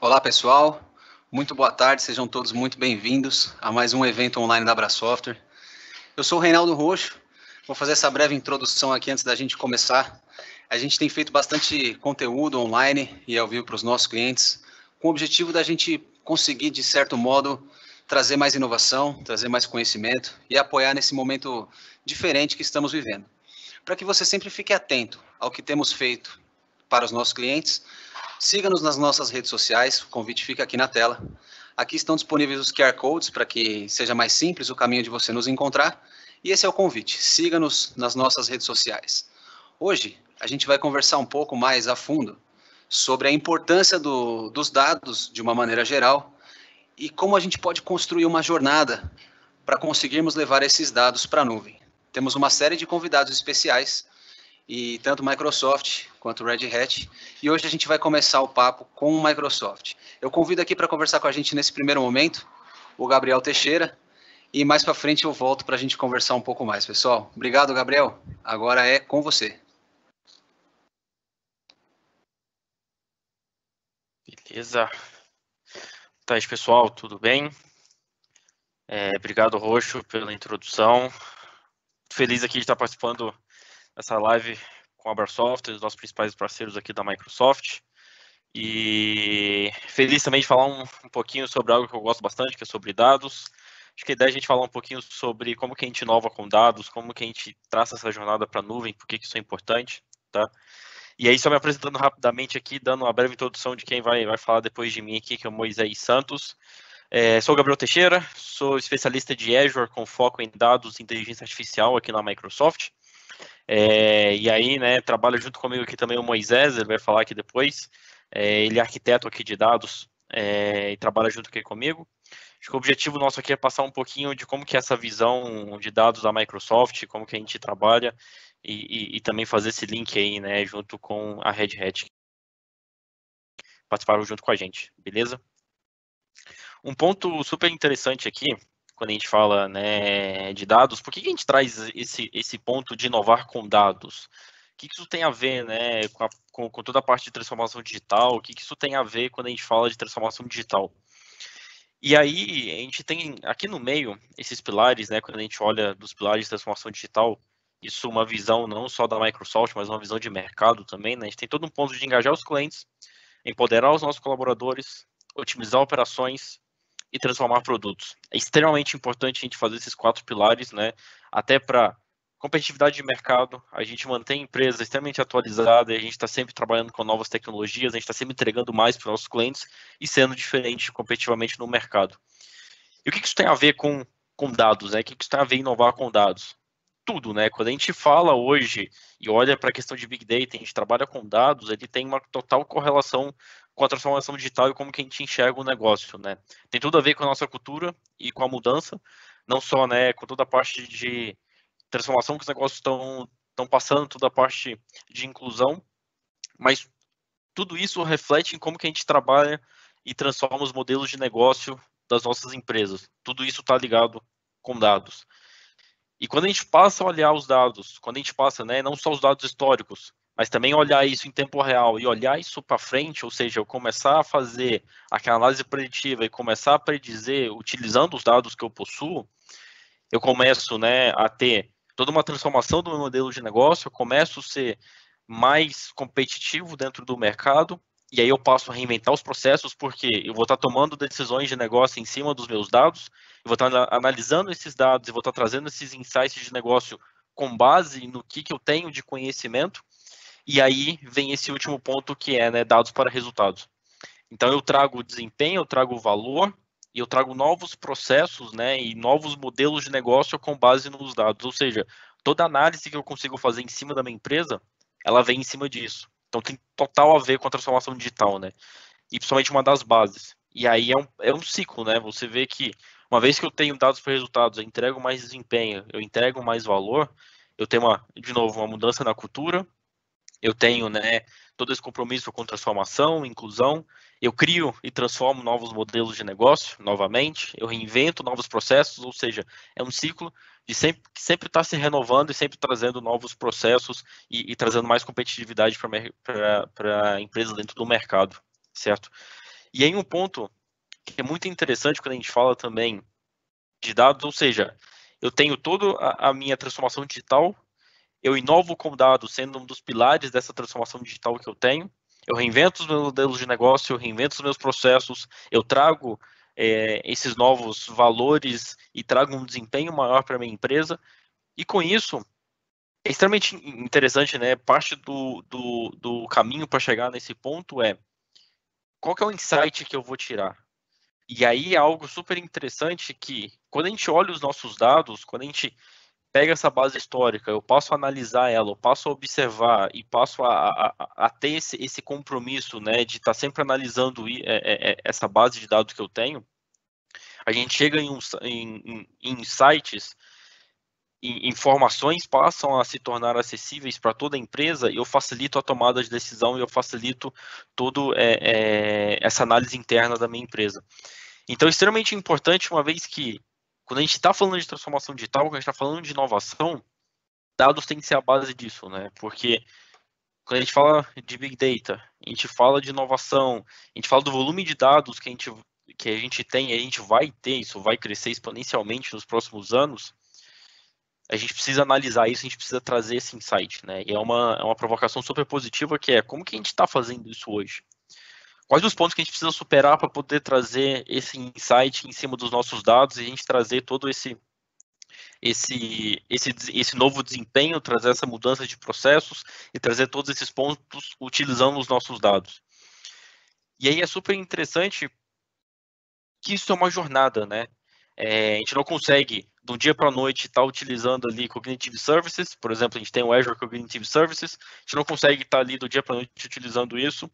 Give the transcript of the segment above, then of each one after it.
Olá, pessoal. Muito boa tarde, sejam todos muito bem-vindos a mais um evento online da Abra Software. Eu sou o Reinaldo Roxo, vou fazer essa breve introdução aqui antes da gente começar. A gente tem feito bastante conteúdo online e ao vivo para os nossos clientes, com o objetivo da gente conseguir, de certo modo, trazer mais inovação, trazer mais conhecimento e apoiar nesse momento diferente que estamos vivendo. Para que você sempre fique atento ao que temos feito para os nossos clientes, siga-nos nas nossas redes sociais, o convite fica aqui na tela. Aqui estão disponíveis os QR Codes para que seja mais simples o caminho de você nos encontrar. E esse é o convite, siga-nos nas nossas redes sociais. Hoje, a gente vai conversar um pouco mais a fundo sobre a importância dos dados de uma maneira geral e como a gente pode construir uma jornada para conseguirmos levar esses dados para a nuvem. Temos uma série de convidados especiais, e tanto Microsoft quanto Red Hat. E hoje a gente vai começar o papo com o Microsoft. Eu convido aqui para conversar com a gente nesse primeiro momento o Gabriel Teixeira, e mais para frente eu volto para a gente conversar um pouco mais, pessoal. Obrigado, Gabriel. Agora é com você. Beleza. Tá, pessoal, tudo bem? Obrigado, Roxo, pela introdução. Feliz aqui de estar participando dessa live com a Abra Software, os nossos principais parceiros aqui da Microsoft. E feliz também de falar um pouquinho sobre algo que eu gosto bastante, que é sobre dados. Acho que a ideia é a gente falar um pouquinho sobre como que a gente inova com dados, como que a gente traça essa jornada para a nuvem, por que isso é importante, tá? E aí, só me apresentando rapidamente aqui, dando uma breve introdução de quem vai falar depois de mim aqui, que é o Moisés Santos. Sou o Gabriel Teixeira, sou especialista de Azure com foco em dados e inteligência artificial aqui na Microsoft. E aí, né, trabalha junto comigo aqui também o Moisés, ele vai falar aqui depois. Ele é arquiteto aqui de dados e trabalha junto aqui comigo. Acho que o objetivo nosso aqui é passar um pouquinho de como que é essa visão de dados da Microsoft, como que a gente trabalha e também fazer esse link aí, né, junto com a Red Hat, que participaram junto com a gente, beleza? Um ponto super interessante aqui, quando a gente fala, né, de dados, por que a gente traz esse ponto de inovar com dados? O que isso tem a ver, né, com toda a parte de transformação digital? O que isso tem a ver quando a gente fala de transformação digital? E aí, a gente tem aqui no meio esses pilares, né, quando a gente olha dos pilares de transformação digital, isso é uma visão não só da Microsoft, mas uma visão de mercado também, né? A gente tem todo um ponto de engajar os clientes, empoderar os nossos colaboradores, otimizar operações e transformar produtos. É extremamente importante a gente fazer esses 4 pilares, né? Até para competitividade de mercado, a gente mantém a empresa extremamente atualizada, e a gente está sempre trabalhando com novas tecnologias, a gente está sempre entregando mais para os nossos clientes e sendo diferente competitivamente no mercado. E o que isso tem a ver com dados, né? O que isso tem a ver em inovar com dados? Tudo, né? Quando a gente fala hoje e olha para a questão de Big Data, a gente trabalha com dados, ele tem uma total correlação com a transformação digital e como que a gente enxerga o negócio, né? Tem tudo a ver com a nossa cultura e com a mudança, não só, né, com toda a parte de transformação que os negócios estão passando, toda a parte de inclusão, mas tudo isso reflete em como que a gente trabalha e transforma os modelos de negócio das nossas empresas. Tudo isso está ligado com dados. E quando a gente passa a olhar os dados, quando a gente passa, né, não só os dados históricos, mas também olhar isso em tempo real e olhar isso para frente, ou seja, eu começar a fazer aquela análise preditiva e começar a predizer utilizando os dados que eu possuo, eu começo, né, a ter toda uma transformação do meu modelo de negócio, eu começo a ser mais competitivo dentro do mercado, e aí eu passo a reinventar os processos, porque eu vou estar tomando decisões de negócio em cima dos meus dados, eu vou estar analisando esses dados, e vou estar trazendo esses insights de negócio com base no que eu tenho de conhecimento, e aí vem esse último ponto que é, né, dados para resultados. Então eu trago desempenho, eu trago valor, e eu trago novos processos, né, e novos modelos de negócio com base nos dados, ou seja, toda análise que eu consigo fazer em cima da minha empresa, ela vem em cima disso. Então tem total a ver com a transformação digital, né? E principalmente uma das bases. E aí é um ciclo, né? Você vê que uma vez que eu tenho dados para resultados, eu entrego mais desempenho, eu entrego mais valor, eu tenho de novo, uma mudança na cultura, eu tenho, né, todo esse compromisso com transformação, inclusão, eu crio e transformo novos modelos de negócio, novamente, eu reinvento novos processos, ou seja, é um ciclo de sempre estar se renovando e sempre trazendo novos processos e trazendo mais competitividade para a empresa dentro do mercado, certo? E aí um ponto que é muito interessante quando a gente fala também de dados, ou seja, eu tenho toda a minha transformação digital, eu inovo com dados, sendo um dos pilares dessa transformação digital que eu tenho, eu reinvento os meus modelos de negócio, eu reinvento os meus processos, eu trago esses novos valores e trago um desempenho maior para a minha empresa, e com isso, é extremamente interessante, né? Parte do caminho para chegar nesse ponto é qual que é o insight que eu vou tirar? E aí é algo super interessante que, quando a gente olha os nossos dados, quando a gente pega essa base histórica, eu passo a analisar ela, eu passo a observar e passo a ter esse compromisso, né, de estar sempre analisando essa base de dados que eu tenho, a gente chega em insights, informações passam a se tornar acessíveis para toda a empresa e eu facilito a tomada de decisão e eu facilito toda essa análise interna da minha empresa. Então, é extremamente importante, uma vez que, quando a gente está falando de transformação digital, quando a gente está falando de inovação, dados tem que ser a base disso, né? Porque quando a gente fala de Big Data, a gente fala de inovação, a gente fala do volume de dados que a gente tem, e a gente vai ter, isso vai crescer exponencialmente nos próximos anos, a gente precisa analisar isso, a gente precisa trazer esse insight, né? E é uma provocação super positiva, que é como que a gente está fazendo isso hoje? Quais os pontos que a gente precisa superar para poder trazer esse insight em cima dos nossos dados e a gente trazer todo esse novo desempenho, trazer essa mudança de processos e trazer todos esses pontos utilizando os nossos dados. E aí é super interessante que isso é uma jornada, né? A gente não consegue, de um dia para a noite, estar utilizando ali Cognitive Services, por exemplo, a gente tem o Azure Cognitive Services, a gente não consegue estar ali do dia para a noite utilizando isso,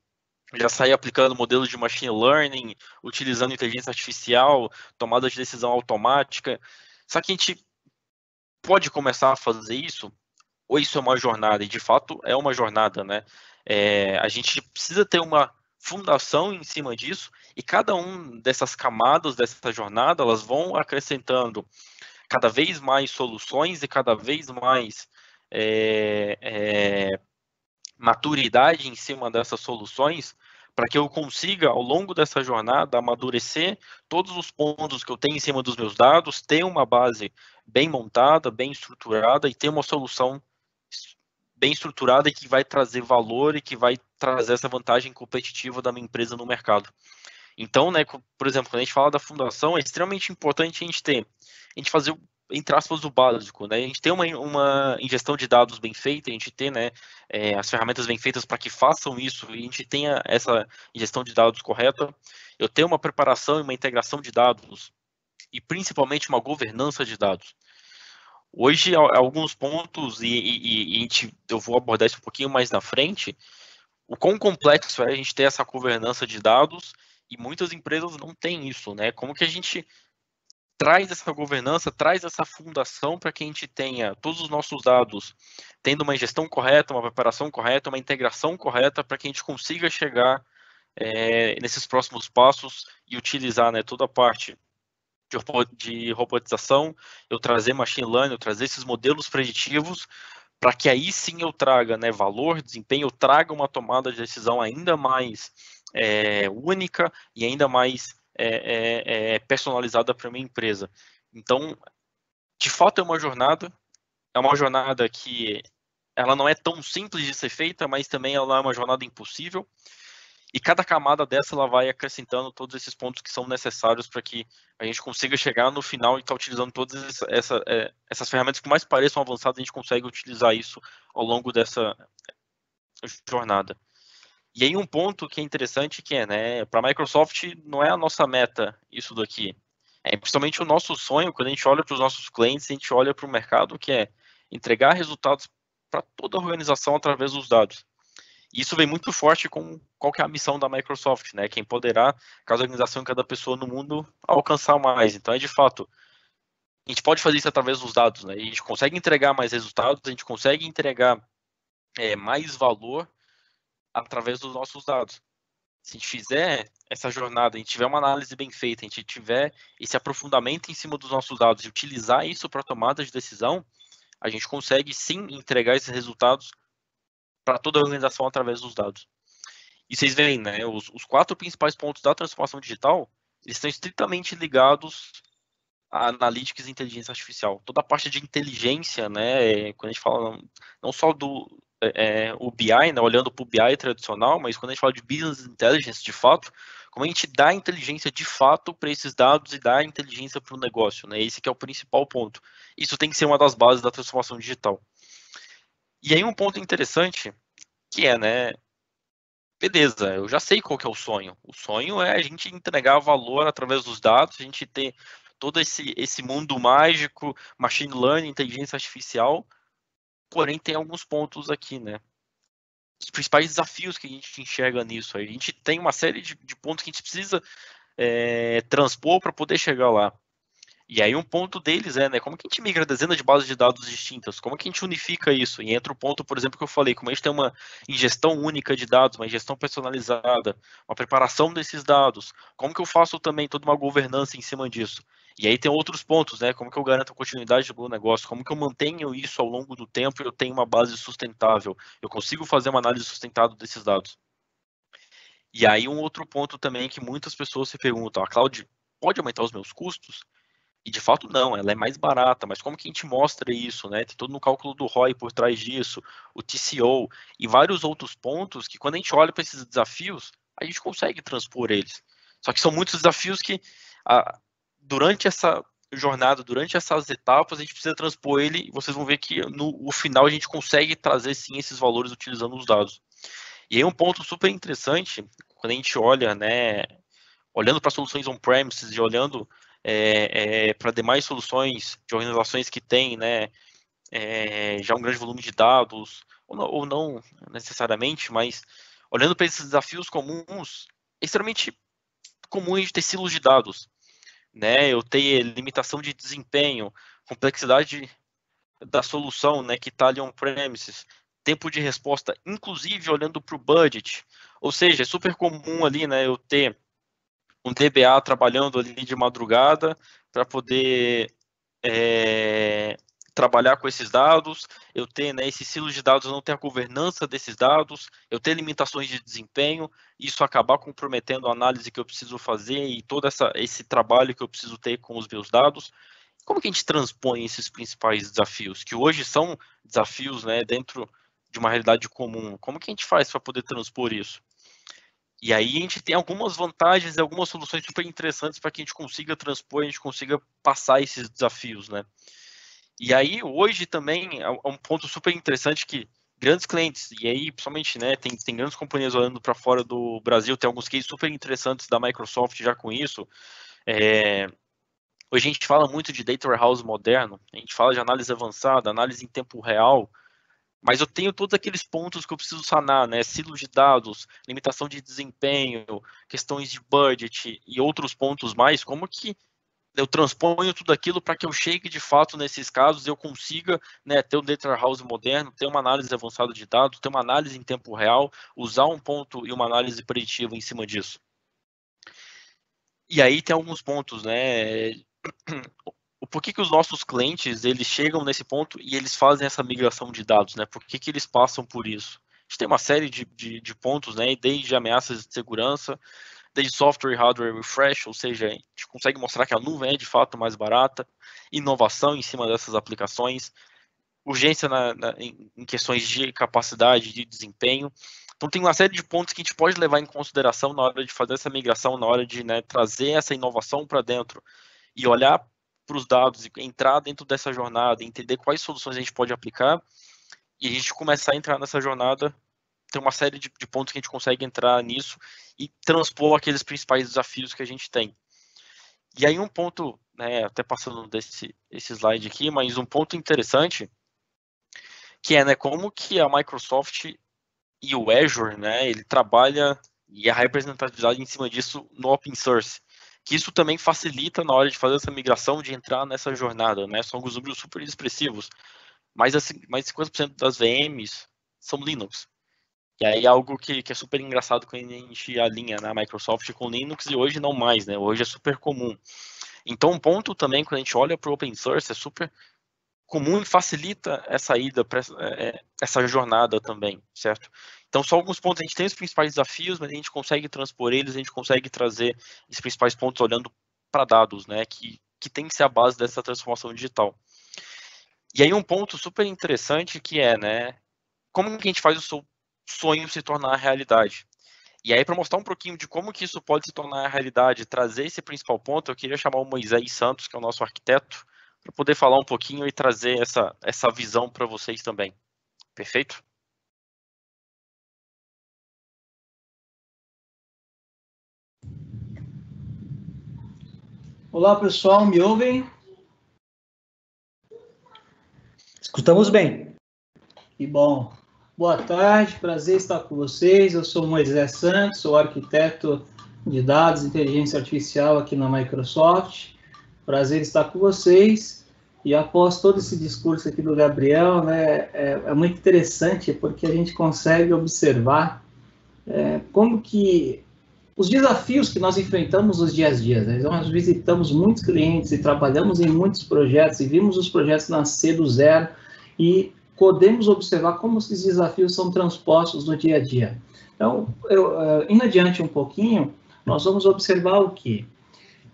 já sair aplicando modelos de machine learning, utilizando inteligência artificial, tomada de decisão automática. Só que a gente pode começar a fazer isso, ou isso é uma jornada, e de fato é uma jornada, né? A gente precisa ter uma fundação em cima disso, e cada um dessas camadas dessa jornada, elas vão acrescentando cada vez mais soluções e cada vez mais maturidade em cima dessas soluções, para que eu consiga, ao longo dessa jornada, amadurecer todos os pontos que eu tenho em cima dos meus dados, ter uma base bem montada, bem estruturada e ter uma solução bem estruturada e que vai trazer valor e que vai trazer essa vantagem competitiva da minha empresa no mercado. Então, né, por exemplo, quando a gente fala da fundação, é extremamente importante a gente fazer, entre aspas, o básico, né? A gente ter uma ingestão de dados bem feita, a gente ter, né, as ferramentas bem feitas para que façam isso e a gente tenha essa ingestão de dados correta. Eu tenho uma preparação e uma integração de dados e principalmente uma governança de dados. Hoje, alguns pontos, eu vou abordar isso um pouquinho mais na frente, o quão complexo é a gente ter essa governança de dados e muitas empresas não têm isso, né? Como que a gente traz essa governança, traz essa fundação para que a gente tenha todos os nossos dados tendo uma gestão correta, uma preparação correta, uma integração correta para que a gente consiga chegar nesses próximos passos e utilizar, né, toda a parte de robotização, eu trazer machine learning, eu trazer esses modelos preditivos para que aí sim eu traga, né, valor, desempenho, eu traga uma tomada de decisão ainda mais única e ainda mais personalizada para a minha empresa. Então, de fato é uma jornada que ela não é tão simples de ser feita, mas também ela é uma jornada impossível, e cada camada dessa ela vai acrescentando todos esses pontos que são necessários para que a gente consiga chegar no final e estar utilizando todas essas ferramentas que mais pareçam avançadas, a gente consegue utilizar isso ao longo dessa jornada. E aí um ponto que é interessante que né, para a Microsoft não é a nossa meta isso daqui. É principalmente o nosso sonho, quando a gente olha para os nossos clientes, a gente olha para o mercado, que é entregar resultados para toda a organização através dos dados. E isso vem muito forte com qual que é a missão da Microsoft, né? Que é empoderar cada organização e cada pessoa no mundo a alcançar mais. Então, de fato, a gente pode fazer isso através dos dados, né? E a gente consegue entregar mais resultados, a gente consegue entregar mais valor através dos nossos dados. Se a gente fizer essa jornada, a gente tiver uma análise bem feita, a gente tiver esse aprofundamento em cima dos nossos dados e utilizar isso para tomada de decisão, a gente consegue sim entregar esses resultados para toda a organização através dos dados. E vocês veem, né, os 4 principais pontos da transformação digital, eles estão estritamente ligados a Analytics e inteligência artificial. Toda a parte de inteligência, né, quando a gente fala não só do o BI, né, olhando para o BI tradicional, mas quando a gente fala de Business Intelligence, de fato, como a gente dá inteligência de fato para esses dados e dá inteligência para o negócio, né, esse que é o principal ponto. Isso tem que ser uma das bases da transformação digital. E aí um ponto interessante, que é, né, beleza, eu já sei qual que é o sonho. O sonho é a gente entregar valor através dos dados, a gente ter todo esse mundo mágico, machine learning, inteligência artificial, porém tem alguns pontos aqui, né? Os principais desafios que a gente enxerga nisso. A gente tem uma série de pontos que a gente precisa transpor para poder chegar lá. E aí um ponto deles é, né, como que a gente migra dezenas de bases de dados distintas? Como que a gente unifica isso? E entra o ponto, por exemplo, que eu falei, como a gente tem uma ingestão única de dados, uma ingestão personalizada, uma preparação desses dados, como que eu faço também toda uma governança em cima disso? E aí tem outros pontos, né, como que eu garanto a continuidade do negócio, como que eu mantenho isso ao longo do tempo e eu tenho uma base sustentável, eu consigo fazer uma análise sustentável desses dados. E aí um outro ponto também que muitas pessoas se perguntam, a cloud pode aumentar os meus custos? E de fato não, ela é mais barata, mas como que a gente mostra isso, né? Tem todo no cálculo do ROI por trás disso, o TCO e vários outros pontos que quando a gente olha para esses desafios, a gente consegue transpor eles. Só que são muitos desafios que durante essa jornada, durante essas etapas, a gente precisa transpor ele e vocês vão ver que no final a gente consegue trazer sim esses valores utilizando os dados. E aí um ponto super interessante, quando a gente olha, né, olhando para soluções on-premises e olhando para demais soluções de organizações que têm, né, já um grande volume de dados, ou não necessariamente, mas olhando para esses desafios comuns, é extremamente comum a gente ter silos de dados, né, eu ter limitação de desempenho, complexidade da solução, né, que está ali on-premises, tempo de resposta, inclusive olhando para o budget, ou seja, é super comum ali, né, eu ter um DBA trabalhando ali de madrugada para poder trabalhar com esses dados, eu ter, né, esse silo de dados, eu não ter a governança desses dados, eu ter limitações de desempenho, isso acabar comprometendo a análise que eu preciso fazer e todo esse trabalho que eu preciso ter com os meus dados. Como que a gente transpõe esses principais desafios, que hoje são desafios, né, dentro de uma realidade comum? Como que a gente faz para poder transpor isso? E aí a gente tem algumas vantagens e algumas soluções super interessantes para que a gente consiga transpor, a gente consiga passar esses desafios, né? E aí hoje também é um ponto super interessante que grandes clientes, e aí principalmente, né, tem grandes companhias olhando para fora do Brasil, tem alguns cases super interessantes da Microsoft já com isso. Hoje a gente fala muito de data warehouse moderno, a gente fala de análise avançada, análise em tempo real, mas eu tenho todos aqueles pontos que eu preciso sanar, né? Silos de dados, limitação de desempenho, questões de budget e outros pontos mais. Como que eu transponho tudo aquilo para que eu chegue de fato nesses casos e eu consiga, né, ter um data warehouse moderno, ter uma análise avançada de dados, ter uma análise em tempo real, usar um ponto e uma análise preditiva em cima disso. E aí tem alguns pontos, né? Por que os nossos clientes eles chegam nesse ponto e eles fazem essa migração de dados, né? Por que eles passam por isso? A gente tem uma série de pontos, né? Desde ameaças de segurança, desde software e hardware refresh, ou seja, a gente consegue mostrar que a nuvem é de fato mais barata, inovação em cima dessas aplicações, urgência em questões de capacidade, de desempenho. Então tem uma série de pontos que a gente pode levar em consideração na hora de fazer essa migração, na hora de, né, trazer essa inovação para dentro e olhar para os dados e entrar dentro dessa jornada, entender quais soluções a gente pode aplicar e a gente começar a entrar nessa jornada, tem uma série de pontos que a gente consegue entrar nisso e transpor aqueles principais desafios que a gente tem. E aí um ponto, né, até passando esse slide aqui, mas um ponto interessante que é, né, como que a Microsoft e o Azure, né, ele trabalha e a representatividade em cima disso no open source, que isso também facilita na hora de fazer essa migração, de entrar nessa jornada, né, são alguns números super expressivos, mas assim, mais de 50% das VMs são Linux, e aí é algo que é super engraçado quando a gente alinha na Microsoft com Linux, e hoje não mais, né, hoje é super comum. Então um ponto também, quando a gente olha para o open source, é super comum e facilita essa ida para essa jornada também, certo? Então, só alguns pontos, a gente tem os principais desafios, mas a gente consegue transpor eles, a gente consegue trazer os principais pontos olhando para dados, né, que tem que ser a base dessa transformação digital. E aí um ponto super interessante que é, né, como que a gente faz o seu sonho se tornar realidade? E aí, para mostrar um pouquinho de como que isso pode se tornar realidade, trazer esse principal ponto, eu queria chamar o Moisés Santos, que é o nosso arquiteto, para poder falar um pouquinho e trazer essa visão para vocês também. Perfeito? Olá, pessoal, me ouvem? Escutamos bem. Que bom. Boa tarde, prazer estar com vocês. Eu sou Moisés Santos, sou arquiteto de dados e inteligência artificial aqui na Microsoft. Prazer estar com vocês. E após todo esse discurso aqui do Gabriel, né, é muito interessante porque a gente consegue observar como que os desafios que nós enfrentamos nos dias a dias, né? Nós visitamos muitos clientes e trabalhamos em muitos projetos e vimos os projetos nascer do zero e podemos observar como esses desafios são transpostos no dia a dia. Então, indo adiante um pouquinho, nós vamos observar o quê?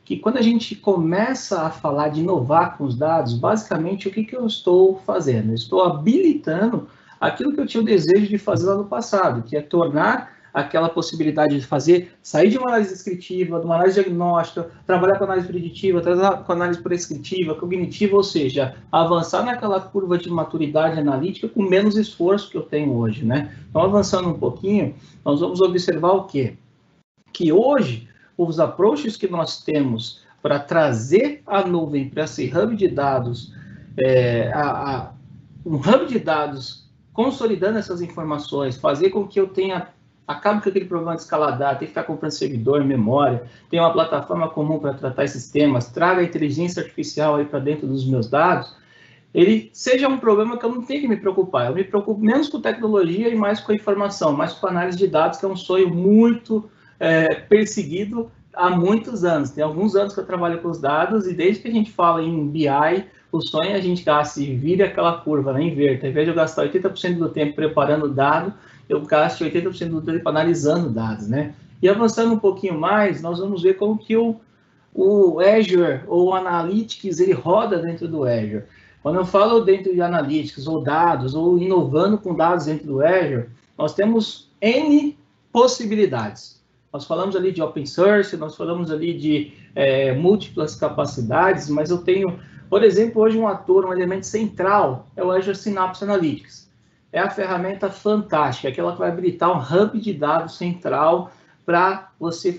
Que quando a gente começa a falar de inovar com os dados, basicamente o que eu estou fazendo? Eu estou habilitando aquilo que eu tinha o desejo de fazer lá no passado, que é tornar aquela possibilidade de sair de uma análise descritiva, de uma análise diagnóstica, trabalhar com análise preditiva, trabalhar com análise prescritiva, cognitiva, ou seja, avançar naquela curva de maturidade analítica com menos esforço que eu tenho hoje, né? Então, avançando um pouquinho, nós vamos observar o quê? Que hoje, os approaches que nós temos para trazer a nuvem para esse hub de dados, um hub de dados consolidando essas informações, fazer com que eu acabe com aquele problema de escaladar, tem que ficar comprando servidor, memória, tem uma plataforma comum para tratar esses temas, traga a inteligência artificial aí para dentro dos meus dados, ele seja um problema que eu não tenho que me preocupar. Eu me preocupo menos com tecnologia e mais com a informação, mais com a análise de dados, que é um sonho muito perseguido há muitos anos. Tem alguns anos que eu trabalho com os dados e desde que a gente fala em BI, o sonho é a gente gasta e vire aquela curva, né, inverta. Ao invés de eu gastar 80% do tempo preparando o dado, eu gasto 80% do tempo analisando dados, né? E avançando um pouquinho mais, nós vamos ver como que o Azure ou o Analytics, ele roda dentro do Azure. Quando eu falo dentro de Analytics ou dados, ou inovando com dados dentro do Azure, nós temos N possibilidades. Nós falamos ali de open source, nós falamos ali de múltiplas capacidades, mas eu tenho, por exemplo, hoje um elemento central é o Azure Synapse Analytics. É a ferramenta fantástica, aquela que vai habilitar um hub de dados central para você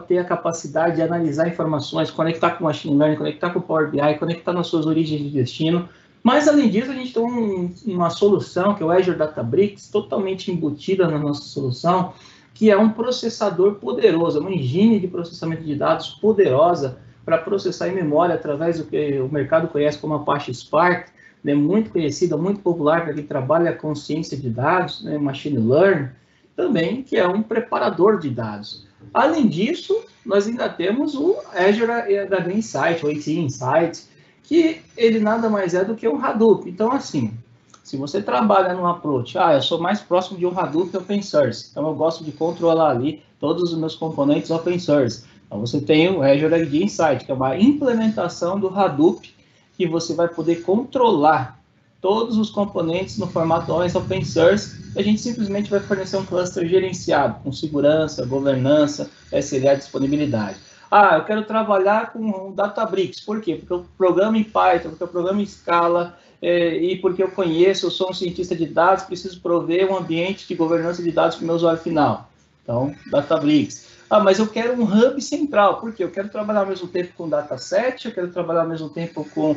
ter a capacidade de analisar informações, conectar com o Machine Learning, conectar com o Power BI, conectar nas suas origens de destino. Mas, além disso, a gente tem uma solução, que é o Azure Databricks, totalmente embutida na nossa solução, que é um processador poderoso, uma engine de processamento de dados poderosa para processar em memória através do que o mercado conhece como Apache Spark, né, muito conhecida, muito popular para quem trabalha com ciência de dados, né, Machine Learning, também, que é um preparador de dados. Além disso, nós ainda temos o Azure AD Insight, o AT Insight, que ele nada mais é do que um Hadoop. Então, assim, se você trabalha num approach, eu sou mais próximo de um Hadoop open source, então eu gosto de controlar ali todos os meus componentes open source. Então, você tem o Azure AD Insight, que é uma implementação do Hadoop, que você vai poder controlar todos os componentes no formato open source, e a gente simplesmente vai fornecer um cluster gerenciado, com segurança, governança, SLA, disponibilidade. Eu quero trabalhar com Databricks. Por quê? Porque eu programo em Python, porque eu programo em Scala, e porque eu sou um cientista de dados, preciso prover um ambiente de governança de dados para o meu usuário final. Então, Databricks. Mas eu quero um hub central, porque eu quero trabalhar ao mesmo tempo com dataset, eu quero trabalhar ao mesmo tempo com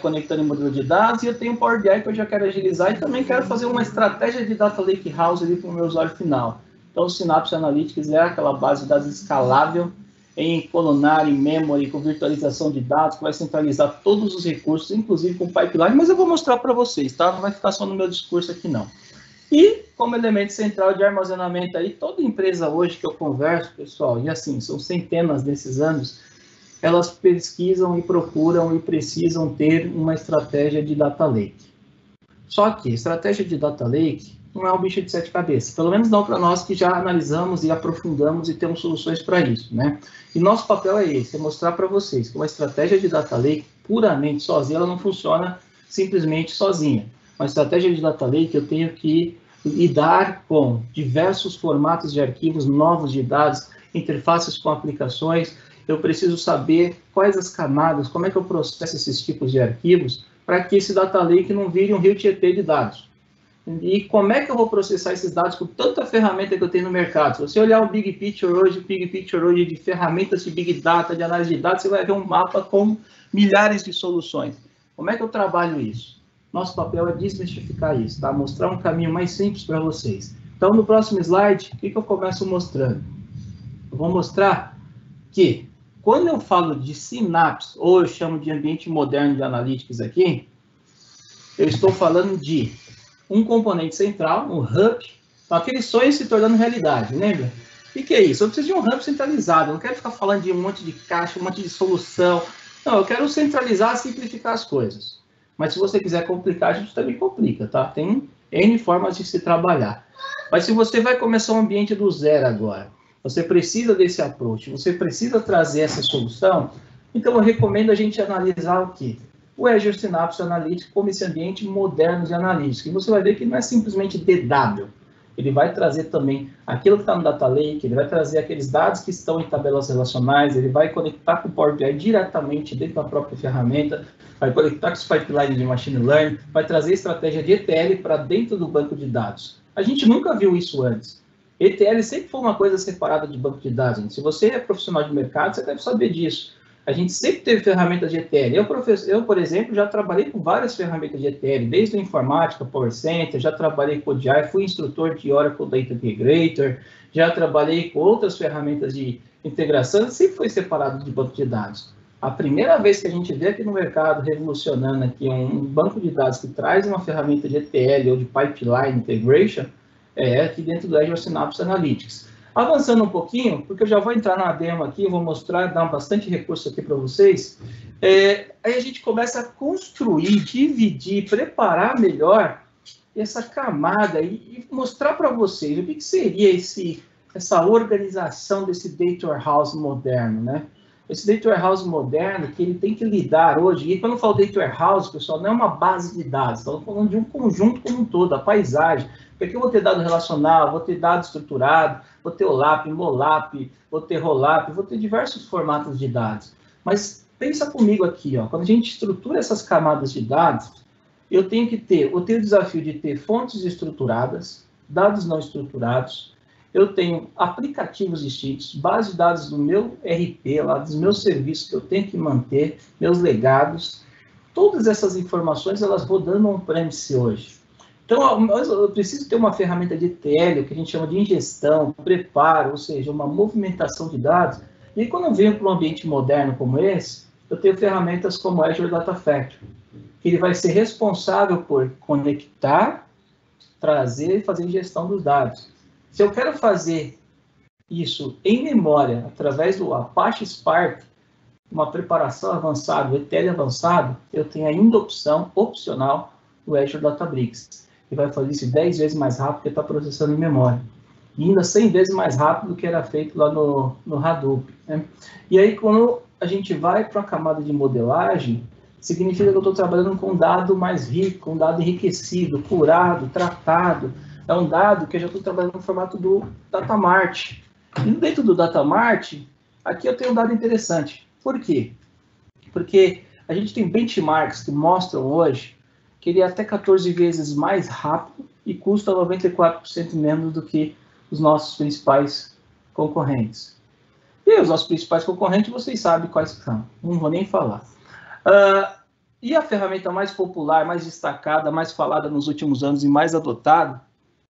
conectando em modelo de dados, e eu tenho um Power BI que eu já quero agilizar, e também quero fazer uma estratégia de Data Lake House ali para o meu usuário final. Então, o Synapse Analytics é aquela base de dados escalável, em columnar, em memory, com virtualização de dados, que vai centralizar todos os recursos, inclusive com pipeline, mas eu vou mostrar para vocês, tá? Não vai ficar só no meu discurso aqui, não. E, como elemento central de armazenamento aí, toda empresa hoje que eu converso, pessoal, e assim, são centenas desses anos, elas pesquisam e procuram e precisam ter uma estratégia de Data Lake. Só que a estratégia de Data Lake, não é um bicho de 7 cabeças. Pelo menos não para nós que já analisamos e aprofundamos e temos soluções para isso, né? E nosso papel é esse, é mostrar para vocês que uma estratégia de Data Lake puramente sozinha, ela não funciona simplesmente sozinha. Uma estratégia de Data Lake, eu tenho que lidar com diversos formatos de arquivos, novos de dados, interfaces com aplicações. Eu preciso saber quais as camadas, como é que eu processo esses tipos de arquivos, para que esse Data Lake não vire um rio Tietê de dados. E como é que eu vou processar esses dados com tanta ferramenta que eu tenho no mercado? Se você olhar o Big Picture hoje de ferramentas de Big Data, de análise de dados, você vai ver um mapa com milhares de soluções. Como é que eu trabalho isso? Nosso papel é desmistificar isso, tá? Mostrar um caminho mais simples para vocês. Então, no próximo slide, o que eu começo mostrando? Eu vou mostrar que, quando eu falo de Synapse, ou eu chamo de ambiente moderno de analytics aqui, eu estou falando de um componente central, um hub, aquele sonho se tornando realidade, lembra? O que é isso? Eu preciso de um hub centralizado, eu não quero ficar falando de um monte de caixa, um monte de solução. Não, eu quero centralizar, simplificar as coisas. Mas se você quiser complicar, a gente também complica, tá? Tem N formas de se trabalhar. Mas se você vai começar um ambiente do zero agora, você precisa desse approach, você precisa trazer essa solução, então eu recomendo a gente analisar o quê? O Azure Synapse Analytics como esse ambiente moderno de analytics. E você vai ver que não é simplesmente DW. Ele vai trazer também aquilo que está no Data Lake, ele vai trazer aqueles dados que estão em tabelas relacionais, ele vai conectar com o Power BI diretamente dentro da própria ferramenta, vai conectar com os pipelines de Machine Learning, vai trazer estratégia de ETL para dentro do banco de dados. A gente nunca viu isso antes. ETL sempre foi uma coisa separada de banco de dados. Gente. Se você é profissional de mercado, você deve saber disso. A gente sempre teve ferramentas de ETL. Eu, por exemplo, já trabalhei com várias ferramentas de ETL, desde a informática, Power Center, já trabalhei com o DI, fui instrutor de Oracle Data Integrator, já trabalhei com outras ferramentas de integração, sempre foi separado de banco de dados. A primeira vez que a gente vê aqui no mercado, revolucionando aqui um banco de dados que traz uma ferramenta de ETL ou de Pipeline Integration, é aqui dentro do Azure Synapse Analytics. Avançando um pouquinho, porque eu já vou entrar na demo aqui, eu vou mostrar, dar bastante recurso aqui para vocês. Aí a gente começa a construir, dividir, preparar melhor essa camada e mostrar para vocês o que seria essa organização desse Data Warehouse moderno, né? Esse Data Warehouse moderno que ele tem que lidar hoje, e quando eu falo Data Warehouse, pessoal, não é uma base de dados, estamos falando de um conjunto como um todo, a paisagem. Porque aqui eu vou ter dado relacional, vou ter dado estruturado, vou ter OLAP, MOLAP, vou ter ROLAP, vou ter diversos formatos de dados. Mas pensa comigo aqui, ó, quando a gente estrutura essas camadas de dados, eu tenho o desafio de ter fontes estruturadas, dados não estruturados, eu tenho aplicativos distintos, base de dados do meu RP, lá dos meus serviços que eu tenho que manter, meus legados, todas essas informações, elas rodando on-premise hoje. Então, eu preciso ter uma ferramenta de ETL, o que a gente chama de ingestão, preparo, ou seja, uma movimentação de dados. E aí, quando eu venho para um ambiente moderno como esse, eu tenho ferramentas como o Azure Data Factory, que ele vai ser responsável por conectar, trazer e fazer ingestão dos dados. Se eu quero fazer isso em memória, através do Apache Spark, uma preparação avançada, o ETL avançado, eu tenho ainda opcional, o Azure Databricks, que vai fazer isso 10 vezes mais rápido porque está processando em memória. E ainda 100 vezes mais rápido do que era feito lá no Hadoop. Né? E aí, quando a gente vai para a camada de modelagem, significa que eu estou trabalhando com um dado mais rico, um dado enriquecido, curado, tratado. É um dado que eu já estou trabalhando no formato do Datamart. E dentro do Datamart, aqui eu tenho um dado interessante. Por quê? Porque a gente tem benchmarks que mostram hoje que ele é até 14 vezes mais rápido e custa 94% menos do que os nossos principais concorrentes. E os nossos principais concorrentes, vocês sabem quais são, não vou nem falar. E a ferramenta mais popular, mais destacada, mais falada nos últimos anos e mais adotada,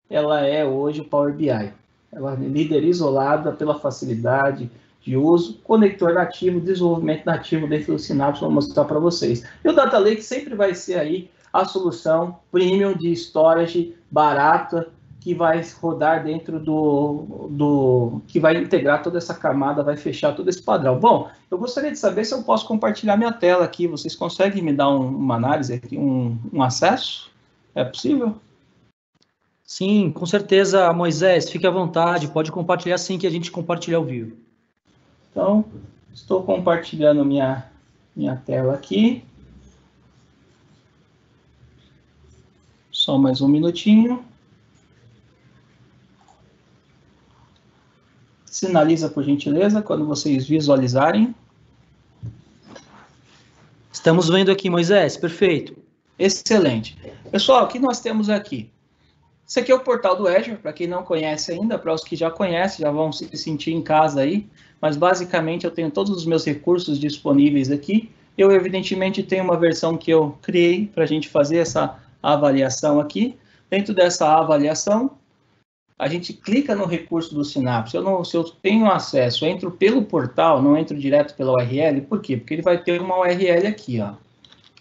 ela é hoje o Power BI. Ela é líder isolada pela facilidade de uso, conector nativo, desenvolvimento nativo dentro do Synapse, vou mostrar para vocês. E o Data Lake sempre vai ser aí a solução premium de storage barata que vai rodar dentro que vai integrar toda essa camada, vai fechar todo esse padrão. Bom, eu gostaria de saber se eu posso compartilhar minha tela aqui. Vocês conseguem me dar uma análise aqui, um acesso? É possível? Sim, com certeza, Moisés, fique à vontade, pode compartilhar sim, que a gente compartilha ao vivo. Então, estou compartilhando minha tela aqui. Só mais um minutinho. Sinaliza, por gentileza, quando vocês visualizarem. Estamos vendo aqui, Moisés, perfeito. Excelente. Pessoal, o que nós temos aqui? Esse aqui é o portal do Azure, para quem não conhece ainda, para os que já conhecem, já vão se sentir em casa aí, mas basicamente eu tenho todos os meus recursos disponíveis aqui. Eu, evidentemente, tenho uma versão que eu criei para a gente fazer essa avaliação aqui. Dentro dessa avaliação, a gente clica no recurso do Synapse. Se eu tenho acesso, eu entro pelo portal, não entro direto pela URL. Por quê? Porque ele vai ter uma URL aqui, ó.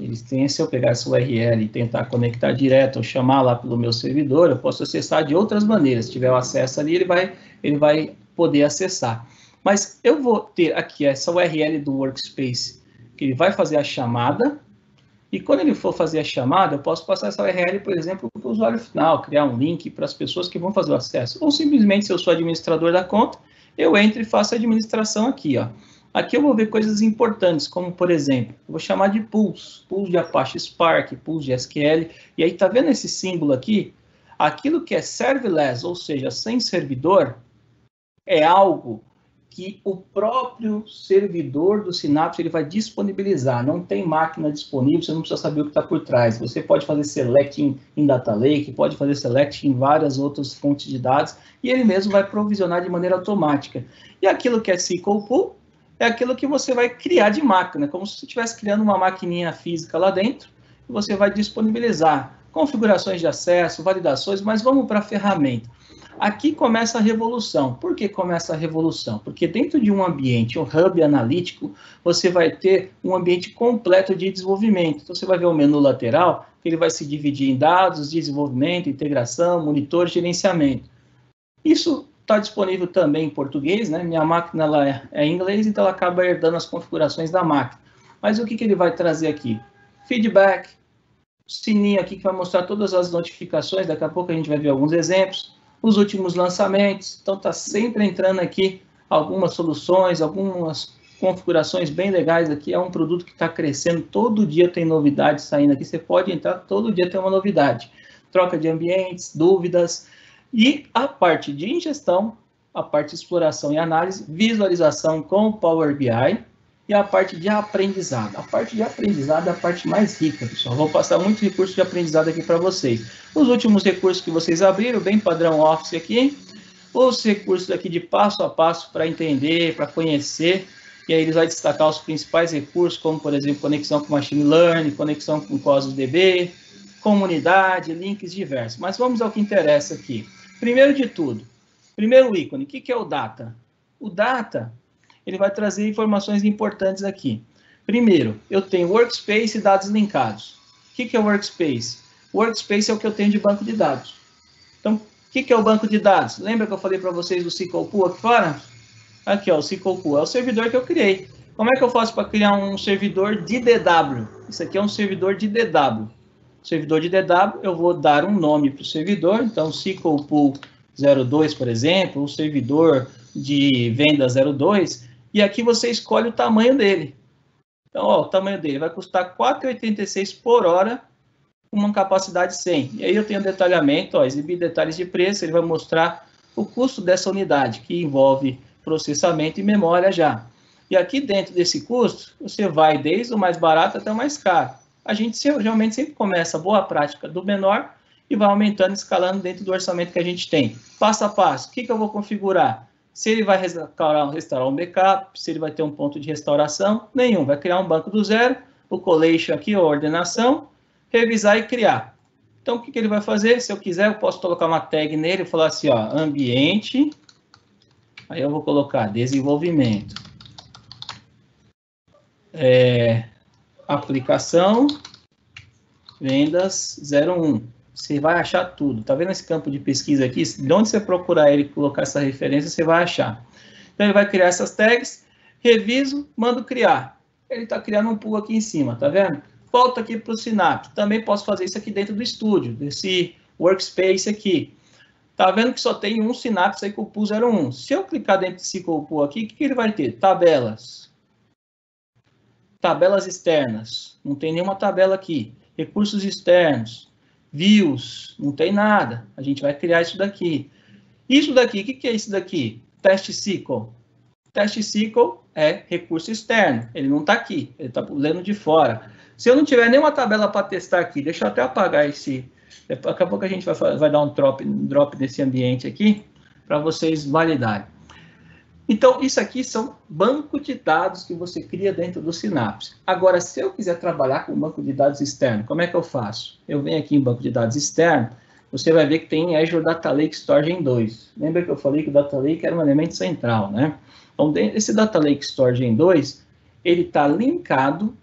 Eles têm, se eu pegar essa URL e tentar conectar direto ou chamar lá pelo meu servidor, eu posso acessar de outras maneiras. Se tiver o acesso ali, ele vai poder acessar. Mas eu vou ter aqui essa URL do Workspace, que ele vai fazer a chamada. E quando ele for fazer a chamada, eu posso passar essa URL, por exemplo, para o usuário final, criar um link para as pessoas que vão fazer o acesso. Ou simplesmente, se eu sou administrador da conta, eu entro e faço a administração aqui, ó. Aqui eu vou ver coisas importantes, como, por exemplo, eu vou chamar de pools de Apache Spark, pools de SQL, e aí, tá vendo esse símbolo aqui? Aquilo que é serverless, ou seja, sem servidor, é algo que o próprio servidor do Synapse ele vai disponibilizar. Não tem máquina disponível, você não precisa saber o que está por trás. Você pode fazer select em Data Lake, pode fazer select em várias outras fontes de dados, e ele mesmo vai provisionar de maneira automática. E aquilo que é SQL Pool, é aquilo que você vai criar de máquina, como se você estivesse criando uma maquininha física lá dentro, e você vai disponibilizar configurações de acesso, validações, mas vamos para a ferramenta. Aqui começa a revolução. Por que começa a revolução? Porque dentro de um ambiente, um hub analítico, você vai ter um ambiente completo de desenvolvimento. Então, você vai ver o menu lateral, que ele vai se dividir em dados, desenvolvimento, integração, monitor, gerenciamento. Isso está disponível também em português, né? Minha máquina ela é em inglês, então ela acaba herdando as configurações da máquina. Mas o que ele vai trazer aqui? Feedback, sininho aqui que vai mostrar todas as notificações, daqui a pouco a gente vai ver alguns exemplos, os últimos lançamentos, então está sempre entrando aqui algumas soluções, algumas configurações bem legais aqui, é um produto que está crescendo, todo dia tem novidade saindo aqui, você pode entrar, todo dia tem uma novidade, troca de ambientes, dúvidas, e a parte de ingestão, a parte de exploração e análise, visualização com o Power BI, e a parte de aprendizado. A parte de aprendizado é a parte mais rica, pessoal. Vou passar muito recurso de aprendizado aqui para vocês. Os últimos recursos que vocês abriram, bem padrão Office aqui. Os recursos aqui de passo a passo para entender, para conhecer. E aí eles vão destacar os principais recursos, como, por exemplo, conexão com Machine Learning, conexão com Cosmos DB, comunidade, links diversos. Mas vamos ao que interessa aqui. Primeiro de tudo, primeiro ícone, o que é o Data? O Data, ele vai trazer informações importantes aqui. Primeiro, eu tenho Workspace e dados linkados. O que é o Workspace? O Workspace é o que eu tenho de banco de dados. Então, o que é o banco de dados? Lembra que eu falei para vocês do SQL Pool aqui fora? Aqui, ó, o SQL Pool é o servidor que eu criei. Como é que eu faço para criar um servidor de DW? Isso aqui é um servidor de DW. Servidor de DW, eu vou dar um nome para o servidor. Então, SQL Pool 02, por exemplo, o servidor de venda 02, e aqui você escolhe o tamanho dele. Então, ó, o tamanho dele vai custar R$ 4,86 por hora, com uma capacidade 100. E aí eu tenho detalhamento, ó, exibir detalhes de preço, ele vai mostrar o custo dessa unidade, que envolve processamento e memória já. E aqui dentro desse custo, você vai desde o mais barato até o mais caro. A gente geralmente sempre começa a boa prática do menor e vai aumentando, escalando dentro do orçamento que a gente tem. Passo a passo, o que eu vou configurar? Se ele vai restaurar um backup, se ele vai ter um ponto de restauração, nenhum. Vai criar um banco do zero, o collation aqui, a ordenação, revisar e criar. Então, o que ele vai fazer? Se eu quiser, eu posso colocar uma tag nele e falar assim, ó, ambiente, aí eu vou colocar desenvolvimento, aplicação, vendas 01. Você vai achar tudo. Tá vendo esse campo de pesquisa aqui? De onde você procurar ele e colocar essa referência, você vai achar. Então, ele vai criar essas tags, reviso, mando criar. Ele está criando um pool aqui em cima, tá vendo? Volto aqui para o Synapse. Também posso fazer isso aqui dentro do estúdio, desse Workspace aqui. Tá vendo que só tem um Synapse Cycle Pool 01. Se eu clicar dentro de Cycle Pool aqui, o que ele vai ter? Tabelas. Tabelas externas. Não tem nenhuma tabela aqui. Recursos externos. Views. Não tem nada. A gente vai criar isso daqui. Isso daqui, o que é isso daqui? Test Cycle. Test Cycle é recurso externo. Ele não está aqui. Ele está lendo de fora. Se eu não tiver nenhuma tabela para testar aqui, deixa eu até apagar esse... Daqui a pouco a gente vai dar um drop nesse ambiente aqui, para vocês validarem. Então, isso aqui são bancos de dados que você cria dentro do Synapse. Agora, se eu quiser trabalhar com banco de dados externo, como é que eu faço? Eu venho aqui em banco de dados externo, você vai ver que tem Azure Data Lake Storage Gen 2. Lembra que eu falei que o Data Lake era um elemento central, né? Então, esse Data Lake Storage Gen 2, ele está linkado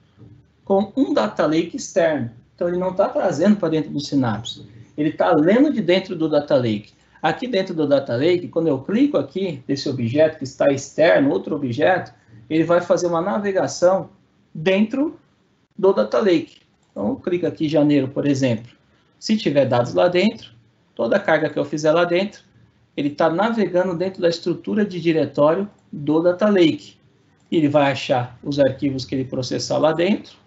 com um Data Lake externo. Então, ele não está trazendo para dentro do Synapse. Ele está lendo de dentro do Data Lake. Aqui dentro do Data Lake, quando eu clico aqui, desse objeto que está externo, outro objeto, ele vai fazer uma navegação dentro do Data Lake. Então, eu clico aqui em janeiro, por exemplo. Se tiver dados lá dentro, toda a carga que eu fizer lá dentro, ele está navegando dentro da estrutura de diretório do Data Lake. Ele vai achar os arquivos que ele processar lá dentro